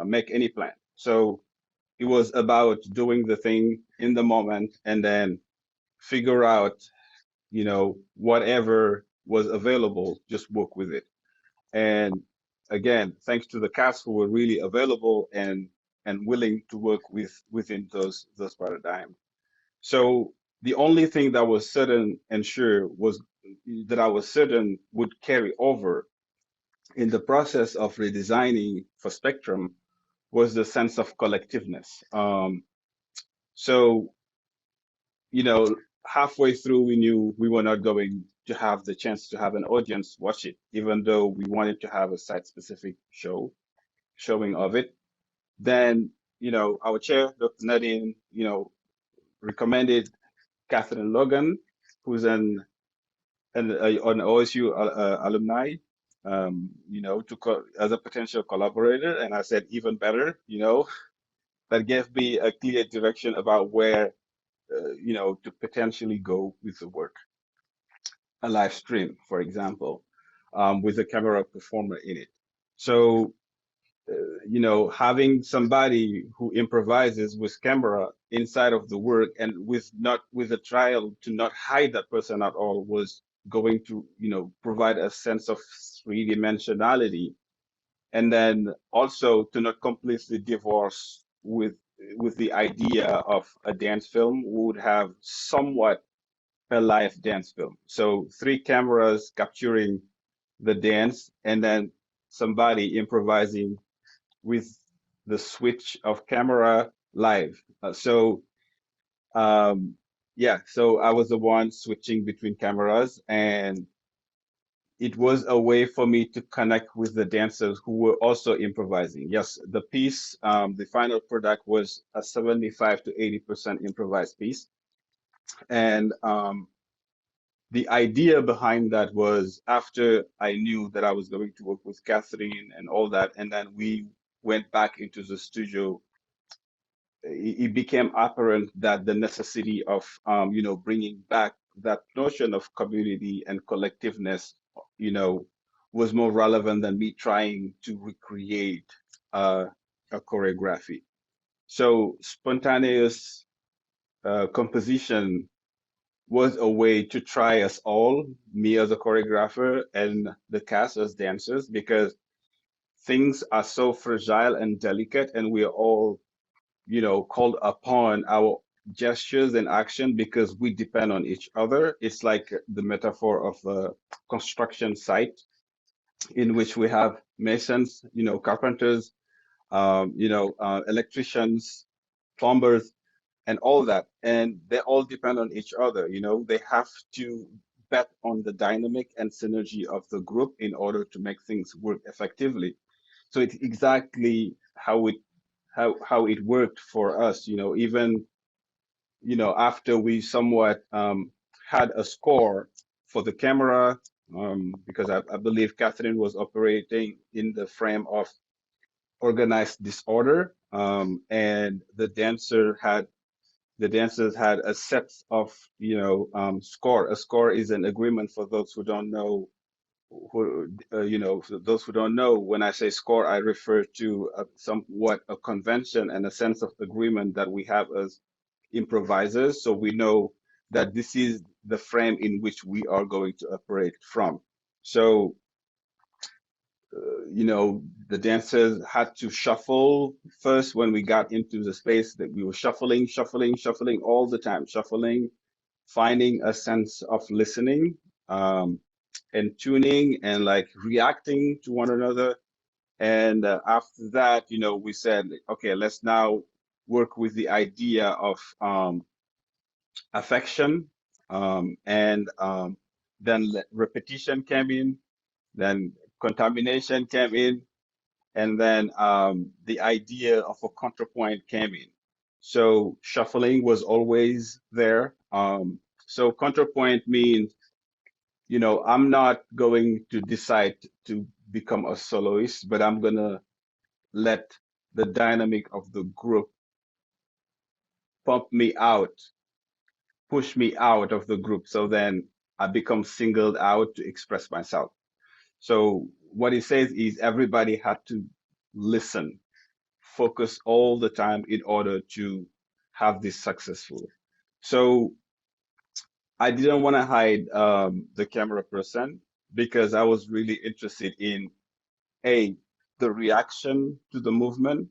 make any plan. So it was about doing the thing in the moment and then figure out, whatever was available, just work with it. And again, thanks to the cast who were really available and willing to work within those paradigms. So the only thing that was certain and sure was that I was certain would carry over in the process of redesigning for Spectrum was the sense of collectiveness. So, halfway through, we knew we were not going to have the chance to have an audience watch it, even though we wanted to have a site-specific showing of it. Then, our chair, Dr. Nadine, recommended Catherine Logan, who's an OSU alumni, as a potential collaborator. And I said, even better, that gave me a clear direction about where, to potentially go with the work. A live stream, for example, with a camera performer in it. So, having somebody who improvises with camera inside of the work and with a trial to not hide that person at all was going to, provide a sense of three-dimensionality, and then also to not completely divorce with the idea of a dance film. We would have somewhat a live dance film. So 3 cameras capturing the dance and then somebody improvising with the switch of camera live. So I was the one switching between cameras, and it was a way for me to connect with the dancers who were also improvising. Yes, the piece, the final product was a 75 to 80% improvised piece. And the idea behind that was after I knew that I was going to work with Catherine and all that, and then we went back into the studio, it became apparent that the necessity of, bringing back that notion of community and collectiveness, was more relevant than me trying to recreate a choreography. So spontaneous composition was a way to try us all, me as a choreographer and the cast as dancers, because things are so fragile and delicate, and we are all, called upon our gestures and action because we depend on each other. It's like the metaphor of a construction site in which we have masons, carpenters, electricians, plumbers, and all that. And they all depend on each other. They have to bet on the dynamic and synergy of the group in order to make things work effectively. So it's exactly how it worked for us, even, after we somewhat had a score for the camera, because I believe Catherine was operating in the frame of organized disorder, and the dancers had a set of, score. A score is an agreement for those who don't know. For those who don't know, when I say score, I refer to somewhat a convention and a sense of agreement that we have as improvisers. So we know that this is the frame in which we are going to operate from. So, the dancers had to shuffle first when we got into the space, that we were shuffling all the time, finding a sense of listening, and tuning and like reacting to one another. And after that, we said, okay, let's now work with the idea of affection, and then repetition came in, then contamination came in, and then the idea of a counterpoint came in. So shuffling was always there. So counterpoint means, I'm not going to decide to become a soloist, but I'm gonna let the dynamic of the group pump me out, push me out of the group. So then I become singled out to express myself. So what it says is everybody had to listen, focus all the time in order to have this successful. So I didn't want to hide the camera person because I was really interested in the reaction to the movement,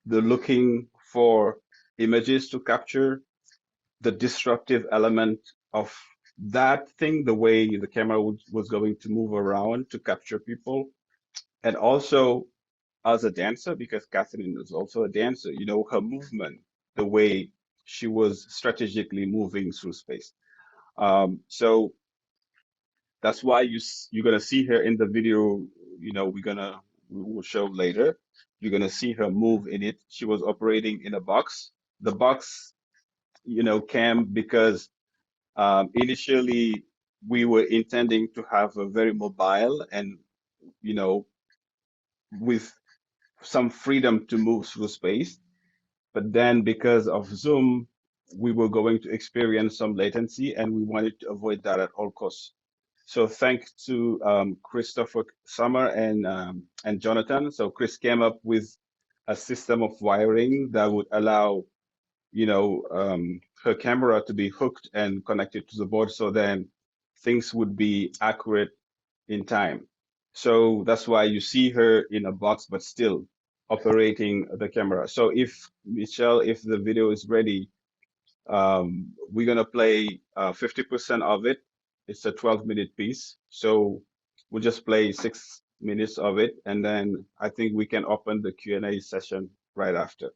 the looking for images to capture, the disruptive element of that thing, the way the camera was going to move around to capture people, and also as a dancer, because Catherine is also a dancer, her movement, the way she was strategically moving through space. So that's why you're gonna see her in the video. We will show later. You're gonna see her move in it. She was operating in a box. The box, came because initially we were intending to have a very mobile and with some freedom to move through space. But then because of Zoom, we were going to experience some latency and we wanted to avoid that at all costs. So thanks to Christopher Summer and Jonathan. So Chris came up with a system of wiring that would allow, her camera to be hooked and connected to the board. So then things would be accurate in time. So that's why you see her in a box, but still operating the camera. So if Michelle, if the video is ready, we're gonna play 50% of it. It's a 12-minute piece. So we'll just play 6 minutes of it. And then I think we can open the Q&A session right after.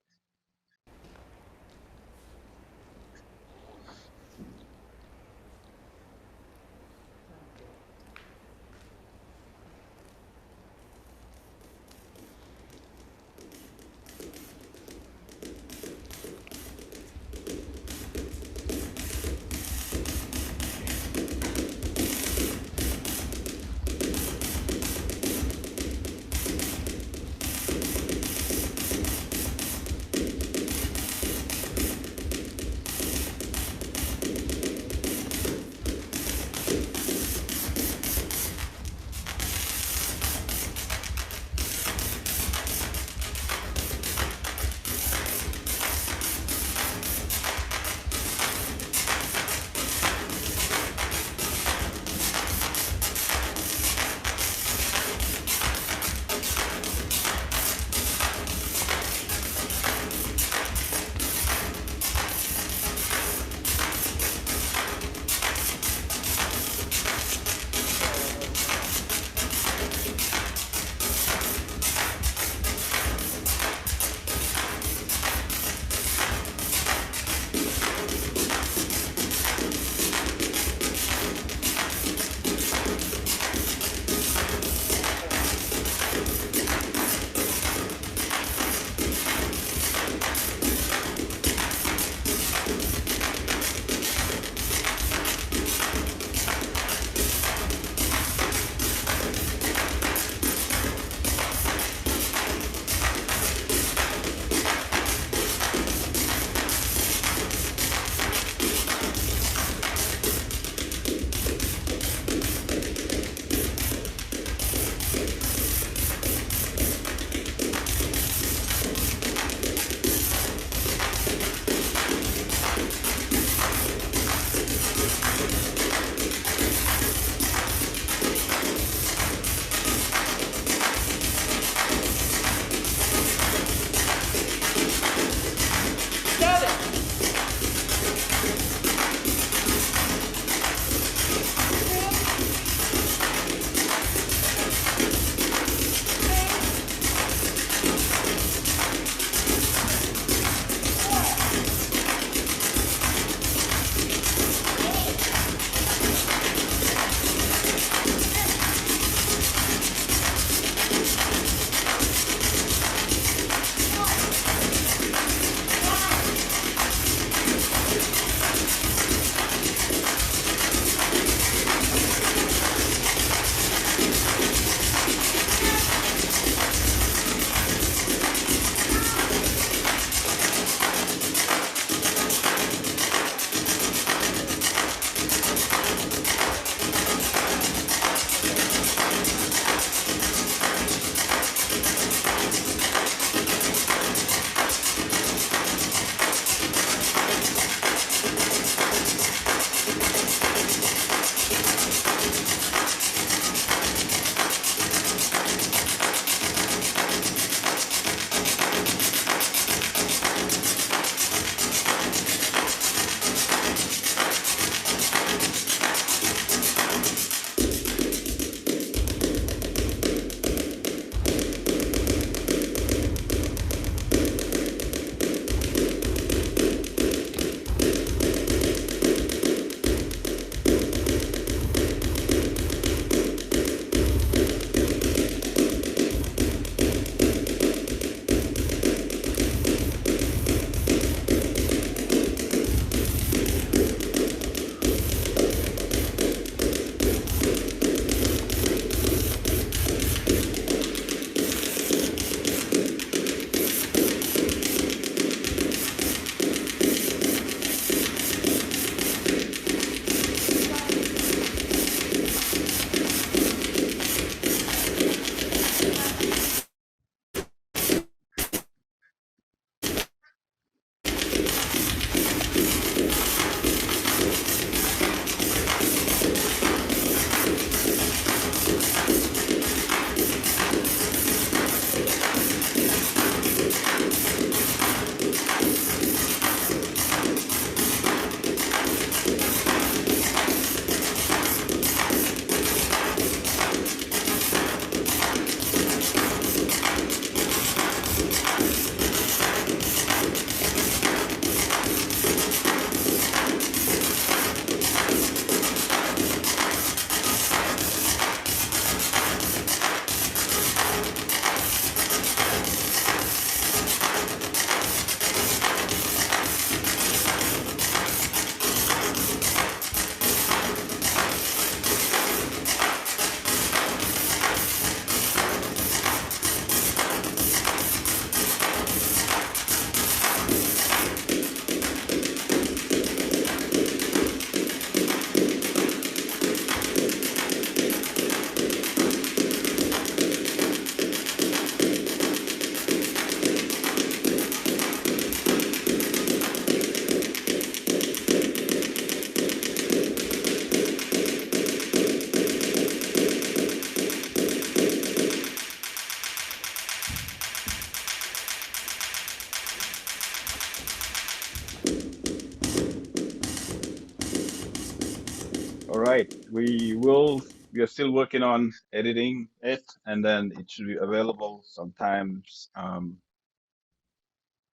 we are still working on editing it, and then it should be available sometimes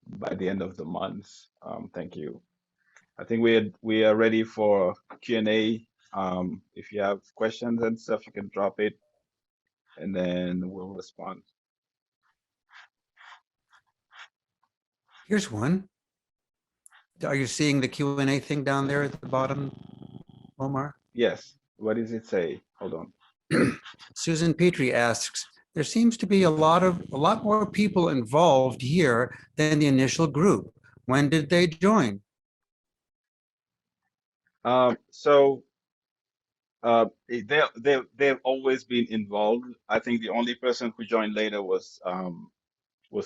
by the end of the month. Thank you. I think we are ready for Q&A. If you have questions and stuff, you can drop it, and then we'll respond. Here's one. Are you seeing the Q&A thing down there at the bottom, Omar? Yes. What does it say? Hold on. Susan Petrie asks, there seems to be a lot more people involved here than the initial group. When did they join? So they've always been involved. I think the only person who joined later was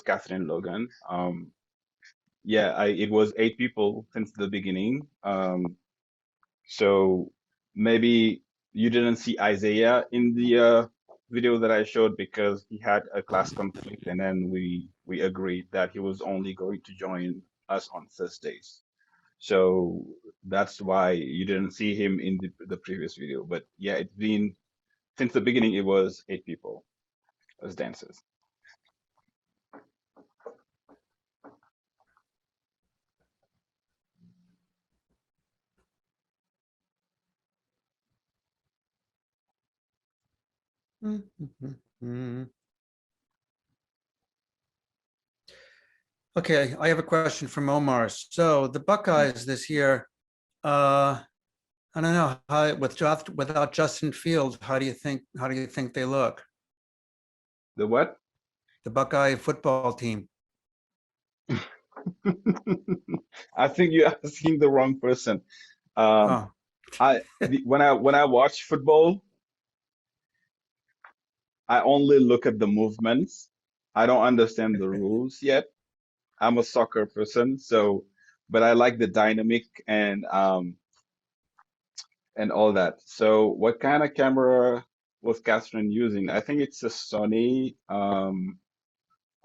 Catherine Logan. Yeah, it was 8 people since the beginning. So maybe you didn't see Isaiah in the video that I showed because he had a class conflict, and then we agreed that he was only going to join us on Thursdays. So that's why you didn't see him in the previous video. But yeah, it's been since the beginning. It was 8 people as dancers. Okay, I have a question from Omar. So the Buckeyes this year, I don't know how without Justin Fields, how do you think they look? The what? The Buckeye football team. I think you're asking the wrong person. Um, Oh, when I watch football, I only look at the movements. I don't understand the rules yet. I'm a soccer person, so but I like the dynamic and all that. So what kind of camera was Catherine using? I think it's a Sony.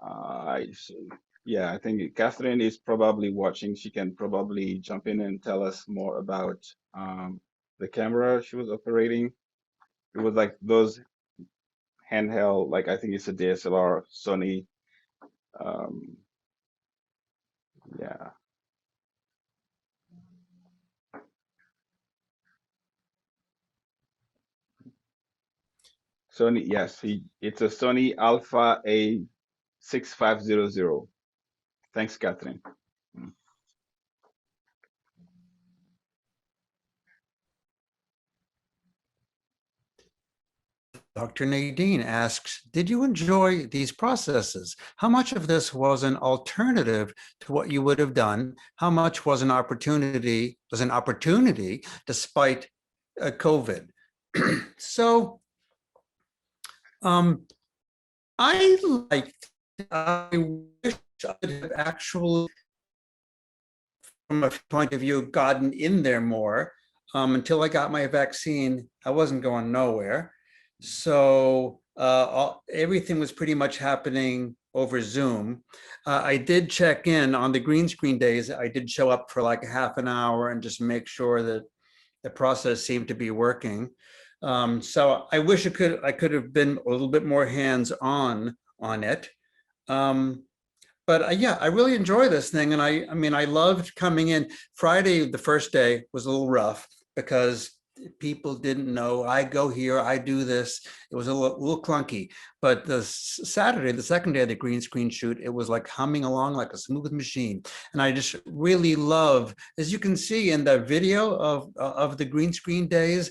I see. Yeah, I think Catherine is probably watching. She can probably jump in and tell us more about the camera she was operating. It was like those handheld, like I think it's a DSLR Sony. Um, yeah, Sony. Yes, it's a Sony Alpha A6500. Thanks, Catherine. Mm. Dr. Nadine asks, did you enjoy these processes? How much of this was an alternative to what you would have done? How much was an opportunity despite COVID? So I I wish I could have actually, from a point of view, gotten in there more. Until I got my vaccine, I wasn't going nowhere. So everything was pretty much happening over Zoom. I did check in on the green screen days. I did show up for like half an hour and just make sure that the process seemed to be working. So I wish I could have been a little bit more hands-on on it. But yeah, I really enjoy this thing. And I mean, I loved coming in. Friday, the first day was a little rough because people didn't know, I go here, I do this. It was a little clunky. But the Saturday, the second day of the green screen shoot, it was like humming along like a smooth machine. And I just really love, as you can see in the video of the green screen days,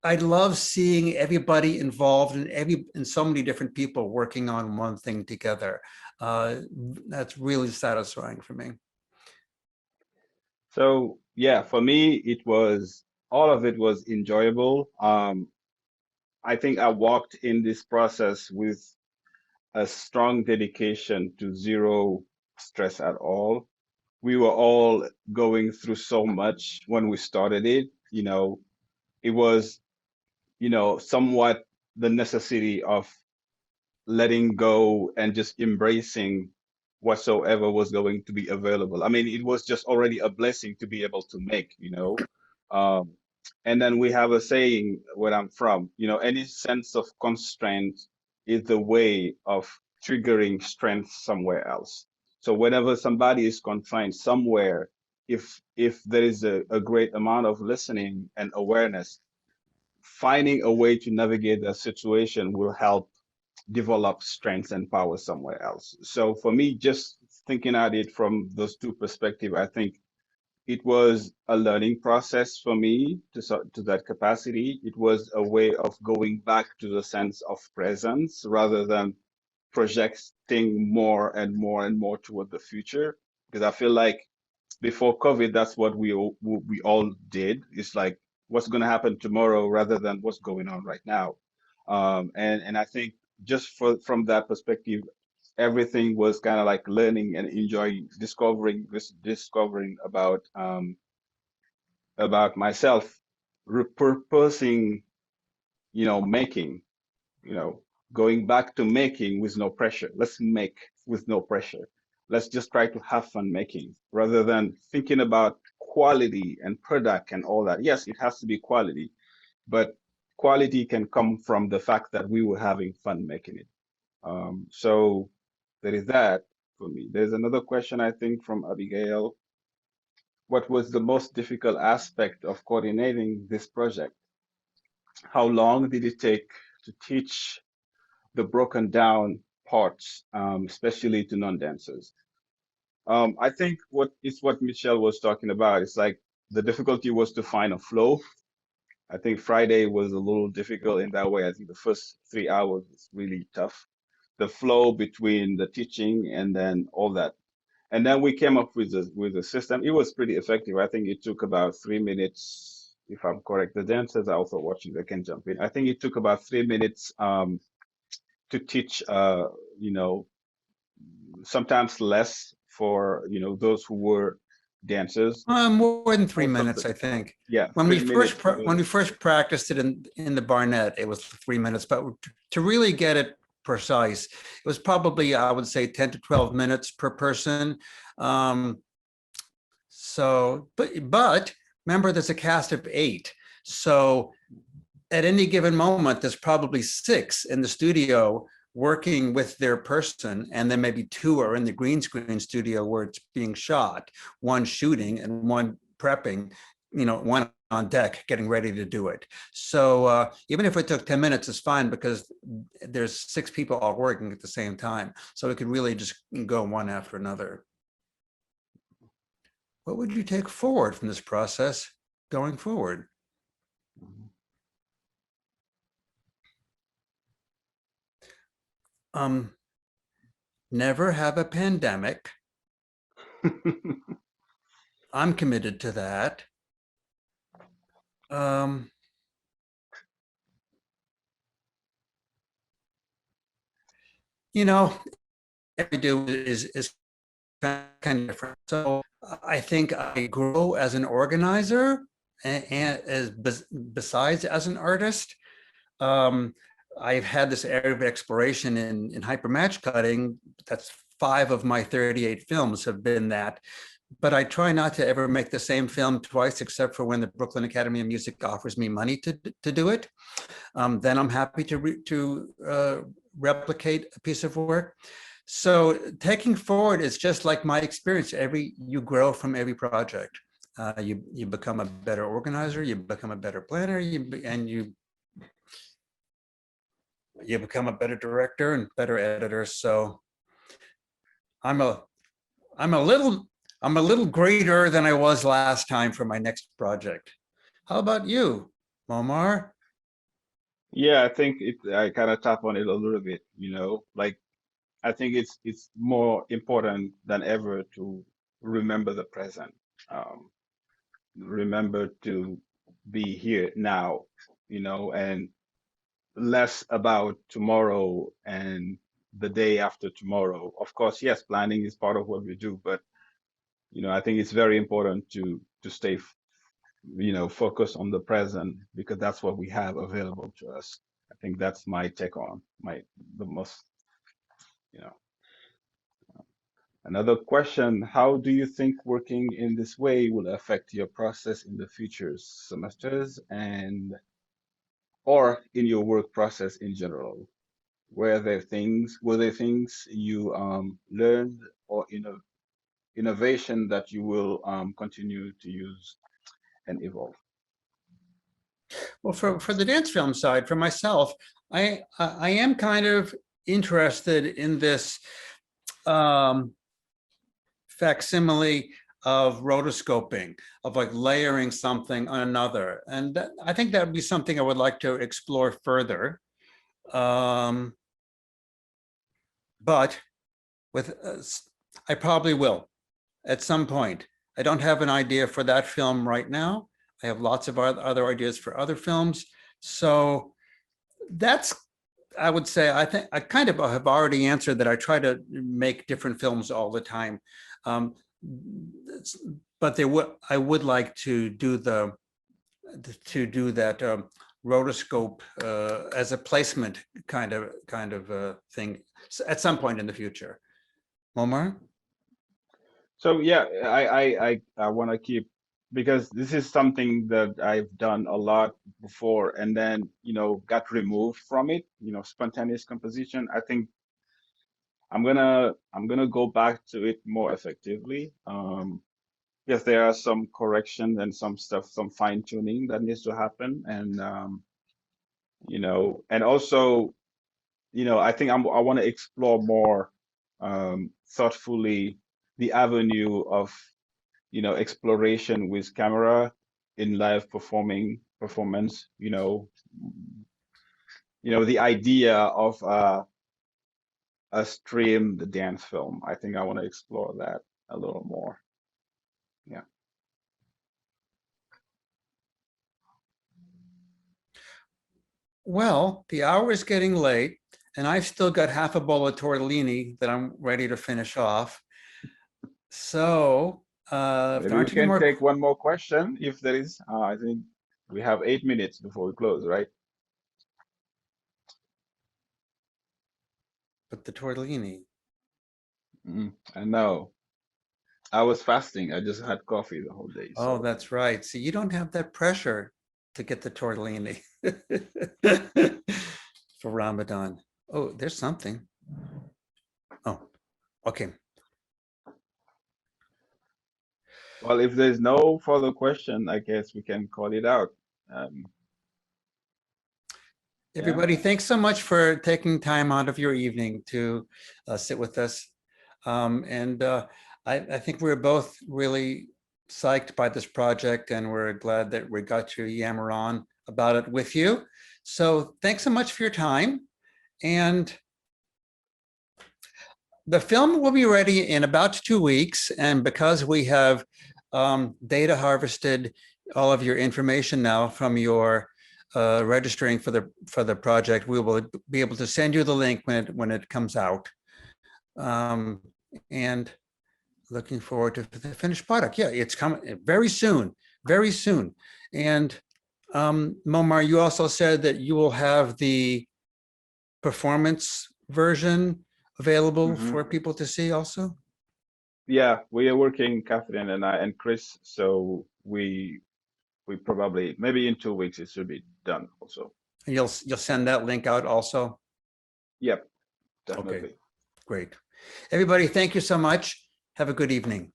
I love seeing everybody involved and so many different people working on one thing together. That's really satisfying for me. So yeah, for me, it was all of it was enjoyable. I think I walked in this process with a strong dedication to zero stress at all. We were all going through so much when we started it. It was, somewhat the necessity of letting go and just embracing whatsoever was going to be available. I mean, it was just already a blessing to be able to make. And then we have a saying where I'm from, any sense of constraint is the way of triggering strength somewhere else. So whenever somebody is confined somewhere, if there is a great amount of listening and awareness, finding a way to navigate that situation will help develop strength and power somewhere else. So for me, just thinking at it from those two perspectives, I think it was a learning process for me to that capacity. It was a way of going back to the sense of presence rather than projecting more and more and more toward the future. Because I feel like before COVID, that's what we all did. It's like what's going to happen tomorrow rather than what's going on right now. And I think just from that perspective, everything was kind of like learning and enjoying, discovering about myself, repurposing, making, you know, going back to making with no pressure. Let's make with no pressure. Let's just try to have fun making rather than thinking about quality and product and all that. Yes, it has to be quality, but quality can come from the fact that we were having fun making it. So there is that for me. There's another question, I think, from Abigail. What was the most difficult aspect of coordinating this project? How long did it take to teach the broken down parts, especially to non-dancers? I think what Michelle was talking about. It's like the difficulty was to find a flow. I think Friday was a little difficult in that way. I think the first 3 hours was really tough. The flow between the teaching and then all that. And then we came up with a system. It was pretty effective. I think it took about 3 minutes, if I'm correct. The dancers are also watching, they can jump in. I think it took about 3 minutes to teach, you know, sometimes less for, those who were dancers. More than 3 Most of minutes, the, I think. yeah, When we 3 minutes. when we first practiced it in the Barnett, it was 3 minutes. But to really get it precise, it was probably, I would say, 10 to 12 minutes per person. But remember, there's a cast of 8. So at any given moment, there's probably 6 in the studio working with their person, and then maybe 2 are in the green screen studio where it's being shot, 1 shooting and 1 prepping, 1 on deck getting ready to do it. So even if it took 10 minutes, it's fine because there's 6 people all working at the same time. So it could really just go one after another. What would you take forward from this process going forward? Never have a pandemic. I'm committed to that. Every do is kind of different. So I think I grow as an organizer and as besides as an artist. I've had this area of exploration in hypermatch cutting. That's 5 of my 38 films have been that. But I try not to ever make the same film twice, except for when the Brooklyn Academy of Music offers me money to do it. Then I'm happy to replicate a piece of work. So taking forward is just like my experience. You grow from every project. You become a better organizer. You become a better planner. And you become a better director and better editor. So I'm a little greater than I was last time for my next project. How about you, Momar? Yeah, I think I kind of tap on it a little bit, like I think it's more important than ever to remember the present. Um, Remember to be here now, and less about tomorrow and the day after tomorrow. Of course, yes, planning is part of what we do, but I think it's very important to stay, focused on the present because that's what we have available to us. I think that's my take on the most, you know. Another question, how do you think working in this way will affect your process in the future semesters and or in your work process in general? Were there things you learned or innovation that you will continue to use and evolve? Well, for the dance film side, for myself, I am kind of interested in this facsimile of rotoscoping, of like layering something on another. And I think that would be something I would like to explore further. But with, I probably will at some point. I don't have an idea for that film right now. I have lots of other ideas for other films. So that's, I would say, I think I kind of have already answered that. I try to make different films all the time. But I would like to do that rotoscope as a placement kind of thing at some point in the future. Momar? So yeah, I want to keep, because this is something that I've done a lot before and then, got removed from it, spontaneous composition. I think I'm gonna go back to it more effectively. Yes, there are some corrections and some stuff, some fine tuning that needs to happen. And and also, I think I want to explore more thoughtfully the avenue of exploration with camera in live performance, the idea of a streamed dance film. I think I want to explore that a little more. Yeah. Well, the hour is getting late and I've still got half a bowl of tortellini that I'm ready to finish off. So if Maybe there we aren't any can more, take one more question if there is. I think we have 8 minutes before we close, right? but the tortellini. I know. I was fasting. I just had coffee the whole day. Oh, So that's right. See, you don't have that pressure to get the tortellini for Ramadan. Oh, there's something. Oh, okay. well, if there's no further question, I guess we can call it out. Yeah. Everybody, thanks so much for taking time out of your evening to sit with us. I think we're both really psyched by this project and we're glad that we got to yammer on about it with you. So thanks so much for your time. And the film will be ready in about 2 weeks. And because we have data harvested all of your information now from your registering for the project, we will be able to send you the link when it comes out. And looking forward to the finished product. Yeah, it's coming very soon, very soon. And Momar, you also said that you will have the performance version available for people to see also? Yeah, we are working, Catherine and I and Chris, so we probably, maybe in 2 weeks it should be done also. And you'll send that link out also? Yep, definitely. Okay, great. Everybody, thank you so much. Have a good evening.